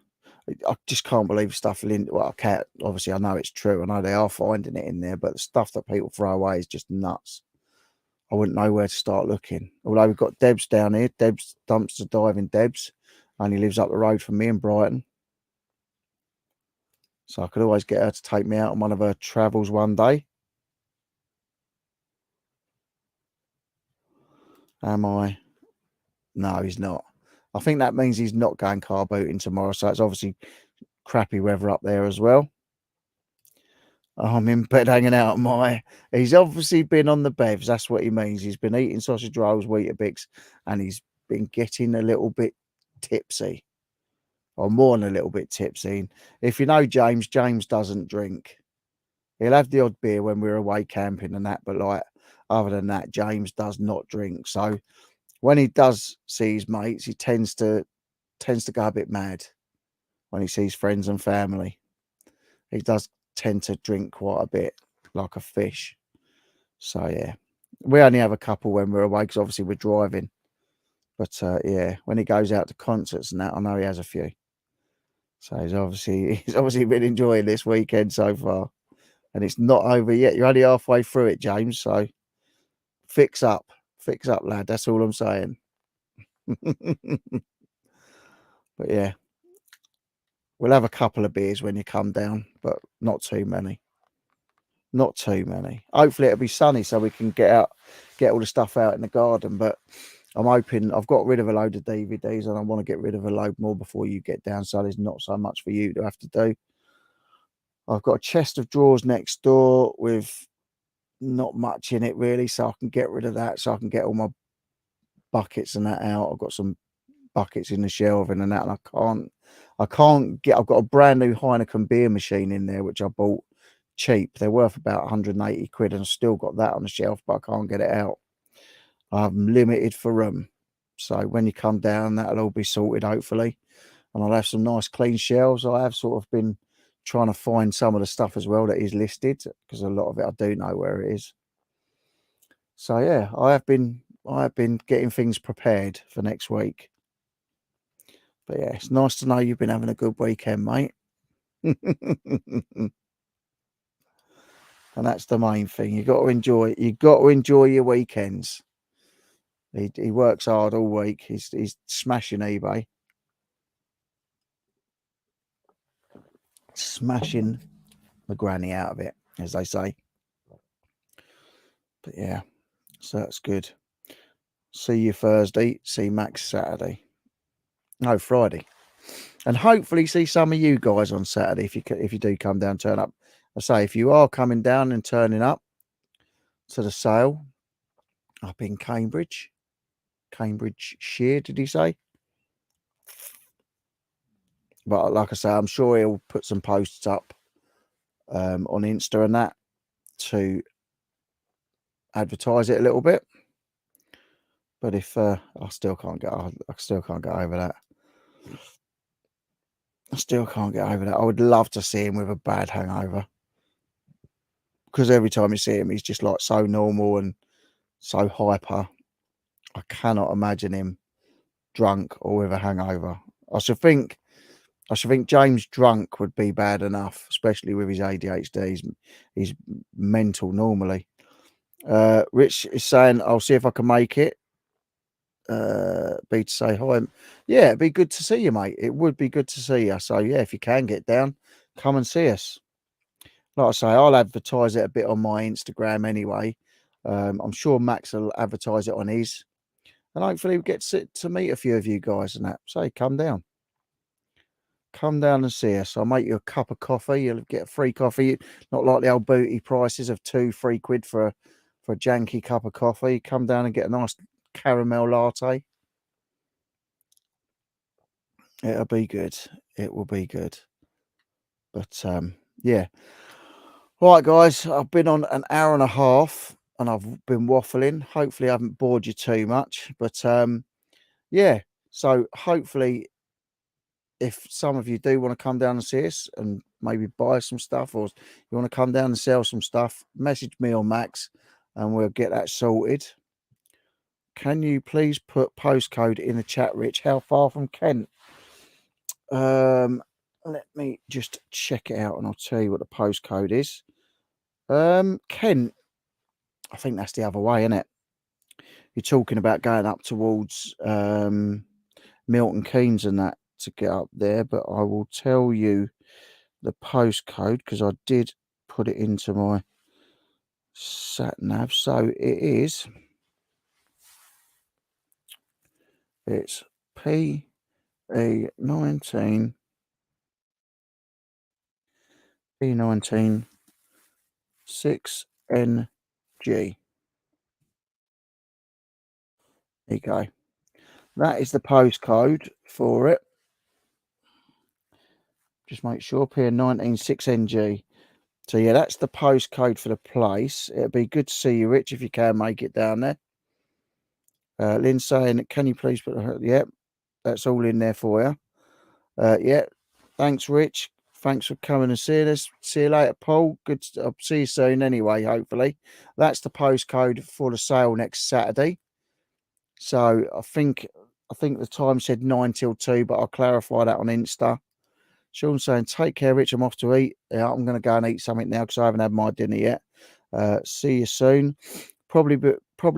Speaker 1: I just can't believe stuff. Well, I can't. Obviously, I know it's true. I know they are finding it in there, but the stuff that people throw away is just nuts. I wouldn't know where to start looking. Although we've got Debs down here. Debs dumpster diving. Debs only lives up the road from me in Brighton, so I could always get her to take me out on one of her travels one day. Am I? No, he's not. I think that means he's not going car booting tomorrow. So it's obviously crappy weather up there as well. I'm in bed hanging out. He's obviously been on the bevs. That's what he means. He's been eating sausage rolls, Weetabix, and he's been getting a little bit tipsy, or more than a little bit tipsy. And if you know James, James doesn't drink. He'll have the odd beer when we're away camping and that, but like other than that, James does not drink. So when he does see his mates, he tends to go a bit mad when he sees friends and family. He does tend to drink quite a bit, like a fish. So yeah, we only have a couple when we're away because obviously we're driving. But yeah, when he goes out to concerts and that, I know he has a few. So he's obviously been enjoying this weekend so far, and it's not over yet. You're only halfway through it, James. So fix up, lad. That's all I'm saying. But yeah, we'll have a couple of beers when you come down, but not too many. Not too many. Hopefully it'll be sunny so we can get all the stuff out in the garden. But I'm hoping I've got rid of a load of DVDs and I want to get rid of a load more before you get down. So there's not so much for you to have to do. I've got a chest of drawers next door with not much in it really. So I can get rid of that. So I can get all my buckets and that out. I've got some buckets in the shelving and that. And I can't get, I've got a brand new Heineken beer machine in there, which I bought cheap. They're worth about 180 quid and I've still got that on the shelf, but I can't get it out. I'm limited for room. So when you come down, that'll all be sorted, hopefully. And I'll have some nice clean shelves. I have sort of been trying to find some of the stuff as well that is listed because a lot of it I do know where it is. So yeah, I have been getting things prepared for next week. But yeah, it's nice to know you've been having a good weekend, mate. And that's the main thing. You got to enjoy your weekends. He works hard all week. He's smashing eBay. Smashing the granny out of it, as they say. But yeah, so that's good. See you Thursday. See Max Saturday. No, Friday. And hopefully see some of you guys on Saturday if you do come down, turn up. I say if you are coming down and turning up to the sale up in Cambridgeshire, did he say? But like I say, I'm sure he'll put some posts up on Insta and that to advertise it a little bit. But if I still can't get over that. I still can't get over that. I would love to see him with a bad hangover. Because every time you see him, he's just like so normal and so hyper. I cannot imagine him drunk or with a hangover. I should think James drunk would be bad enough, especially with his ADHD. He's mental normally. Rich is saying, I'll see if I can make it. Be to say hi. Yeah, it'd be good to see you, mate. It would be good to see you. So yeah, if you can get down, come and see us. Like I say, I'll advertise it a bit on my Instagram anyway. I'm sure Max will advertise it on his, and hopefully we get to meet a few of you guys and that. So come down. Come down and see us. I'll make you a cup of coffee. You'll get a free coffee. Not like the old booty prices of 2-3 quid for a janky cup of coffee. Come down and get a nice caramel latte. It'll be good. It will be good. But yeah. Right, guys. I've been on an hour and a half and I've been waffling. Hopefully I haven't bored you too much. But yeah. So hopefully, if some of you do want to come down and see us and maybe buy some stuff, or you want to come down and sell some stuff, message me or Max and we'll get that sorted. Can you please put postcode in the chat, Rich? How far from Kent? Let me just check it out and I'll tell you what the postcode is. Kent, I think that's the other way, isn't it? You're talking about going up towards Milton Keynes and that to get up there, but I will tell you the postcode because I did put it into my sat nav. So it's P19 6NG. There you go. That is the postcode for it. Just make sure P19 6NG. So yeah, that's the postcode for the place. It'd be good to see you, Rich, if you can make it down there. Lynn saying, can you please put her? Yep, that's all in there for you. Yeah, thanks, Rich. Thanks for coming and seeing us. See you later, Paul. Good. I'll see you soon anyway, hopefully. That's the postcode for the sale next Saturday. So I think the time said 9 till 2, but I'll clarify that on Insta. Sean saying, take care, Rich. I'm off to eat. Yeah, I'm going to go and eat something now because I haven't had my dinner yet. See you soon. Probably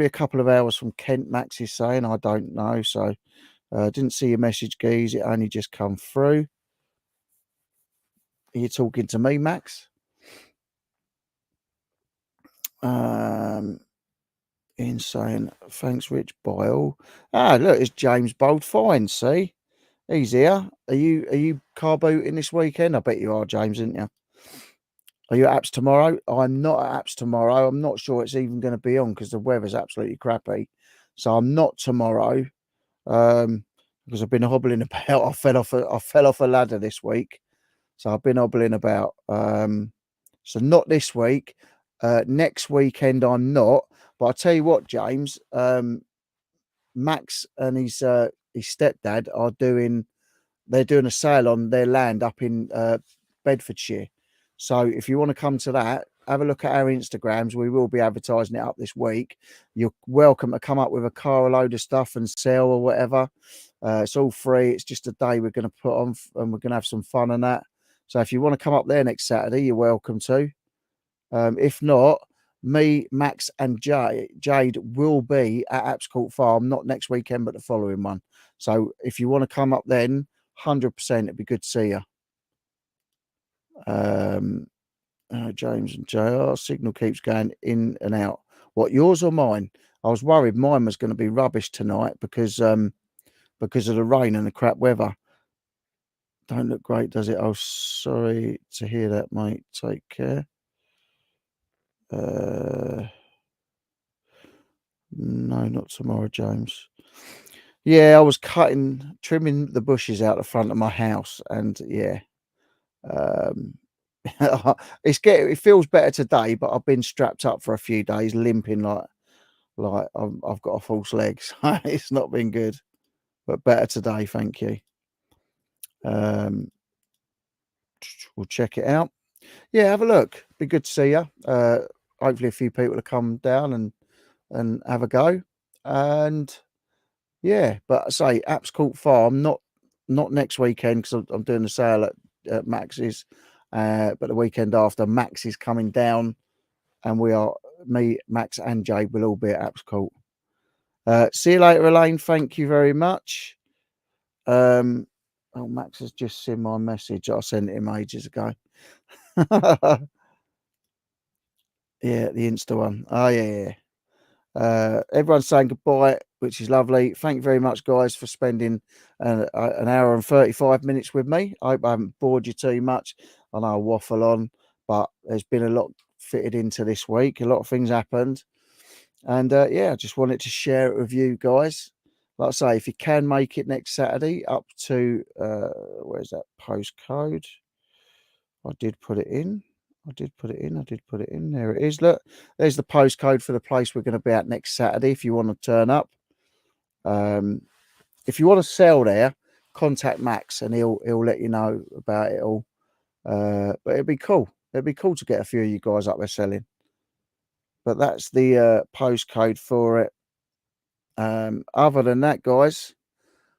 Speaker 1: a couple of hours from Kent, Max is saying. I don't know. So didn't see your message, Geese. It only just come through. Are you talking to me, Max? Insane. Thanks, Rich Boyle. Ah, look, it's James Bold. Fine, see? He's here. Are you car booting this weekend? I bet you are, James, aren't you? Are you at Apps tomorrow? I'm not at Apps tomorrow. I'm not sure it's even going to be on because the weather's absolutely crappy. So I'm not tomorrow. Because I've been hobbling about. I fell off a ladder this week. So I've been hobbling about. So not this week. Next weekend I'm not. But I'll tell you what, James. Max and his stepdad are doing a sale on their land up in Bedfordshire. So if you want to come to that, have a look at our Instagrams. We will be advertising it up this week. You're welcome to come up with a car, a load of stuff and sell or whatever. It's all free. It's just a day we're going to put on and we're going to have some fun on that. So if you want to come up there next Saturday, you're welcome to. If not, me, Max and Jade will be at Apps Court Farm, not next weekend, but the following one. So if you want to come up then, 100%, it'd be good to see you. James and JR, signal keeps going in and out. What, yours or mine? I was worried mine was going to be rubbish tonight because of the rain and the crap weather. Don't look great, does it? Oh, sorry to hear that, mate. Take care. No, not tomorrow, James. Yeah, I was trimming the bushes out the front of my house, and yeah, it feels better today, but I've been strapped up for a few days, limping like I've got a false leg. So it's not been good, but better today, thank you. We'll check it out. Yeah, have a look. Be good to see you. Hopefully, a few people will come down and have a go. And Yeah, but I say Apps Court Farm, not next weekend because I'm doing the sale at Max's, but the weekend after, Max is coming down, and me, Max, and Jay will all be at Apps Court. See you later, Elaine. Thank you very much. Oh, Max has just seen my message. I sent him ages ago. Yeah, the Insta one. Oh, yeah. Everyone's saying goodbye, which is lovely. Thank you very much, guys, for spending an hour and 35 minutes with me. I hope I haven't bored you too much. I know I waffle on, but there's been a lot fitted into this week. A lot of things happened. And yeah, I just wanted to share it with you guys. Like I say, if you can make it next Saturday up to, where's that postcode? I did put it in. I did put it in. There it is. Look, there's the postcode for the place we're going to be at next Saturday if you want to turn up. If you want to sell there, contact Max and he'll let you know about it all. But it'd be cool. It'd be cool to get a few of you guys up there selling. But that's the postcode for it. Other than that, guys,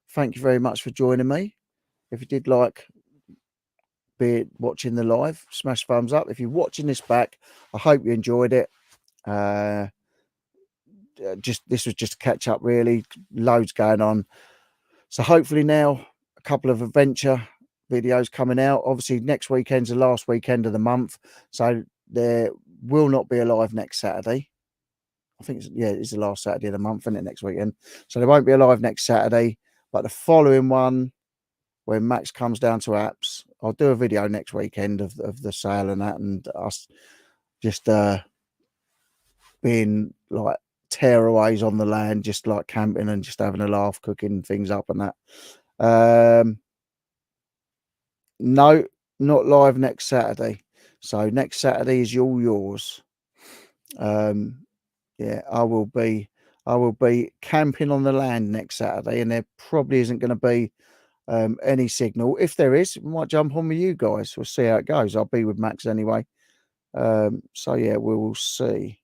Speaker 1: thank you very much for joining me. If you did like watching the live, smash thumbs up. If you're watching this back, I hope you enjoyed it. This was just a catch up, really. Loads going on. So hopefully now a couple of adventure videos coming out. Obviously, next weekend's the last weekend of the month, so there will not be a live next Saturday. I think it's the last Saturday of the month, isn't it, next weekend? So there won't be a live next Saturday, but the following one, when Max comes down to Apps, I'll do a video next weekend of the sale and that, and us just being like tearaways on the land, just like camping and just having a laugh, cooking things up and that. No, not live next Saturday. So next Saturday is all yours. Yeah, I will be camping on the land next Saturday, and there probably isn't going to be any signal. If there is, we might jump on with you guys. We'll see how it goes. I'll be with Max anyway. So yeah, we will see.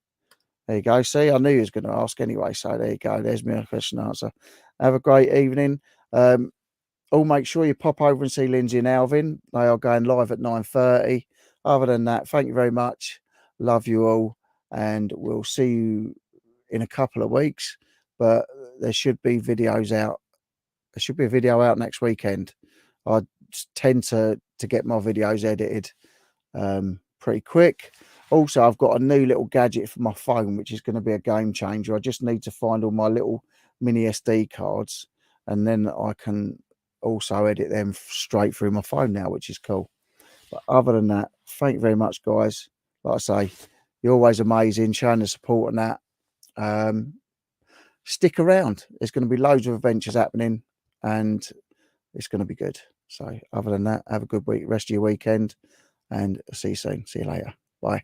Speaker 1: There you go. See, I knew you was going to ask anyway. So there you go. There's my question and answer. Have a great evening. Make sure you pop over and see Lindsay and Alvin. They are going live at 9:30. Other than that, thank you very much. Love you all, and we'll see you in a couple of weeks. But there should be videos out. There should be a video out next weekend. I tend to get my videos edited pretty quick. Also, I've got a new little gadget for my phone, which is going to be a game changer. I just need to find all my little mini SD cards, and then I can also edit them straight through my phone now, which is cool. But other than that, thank you very much, guys. Like I say, you're always amazing, showing the support and that. Stick around. There's going to be loads of adventures happening, and it's going to be good. So other than that, have a good week, rest of your weekend, and see you soon. See you later. Bye.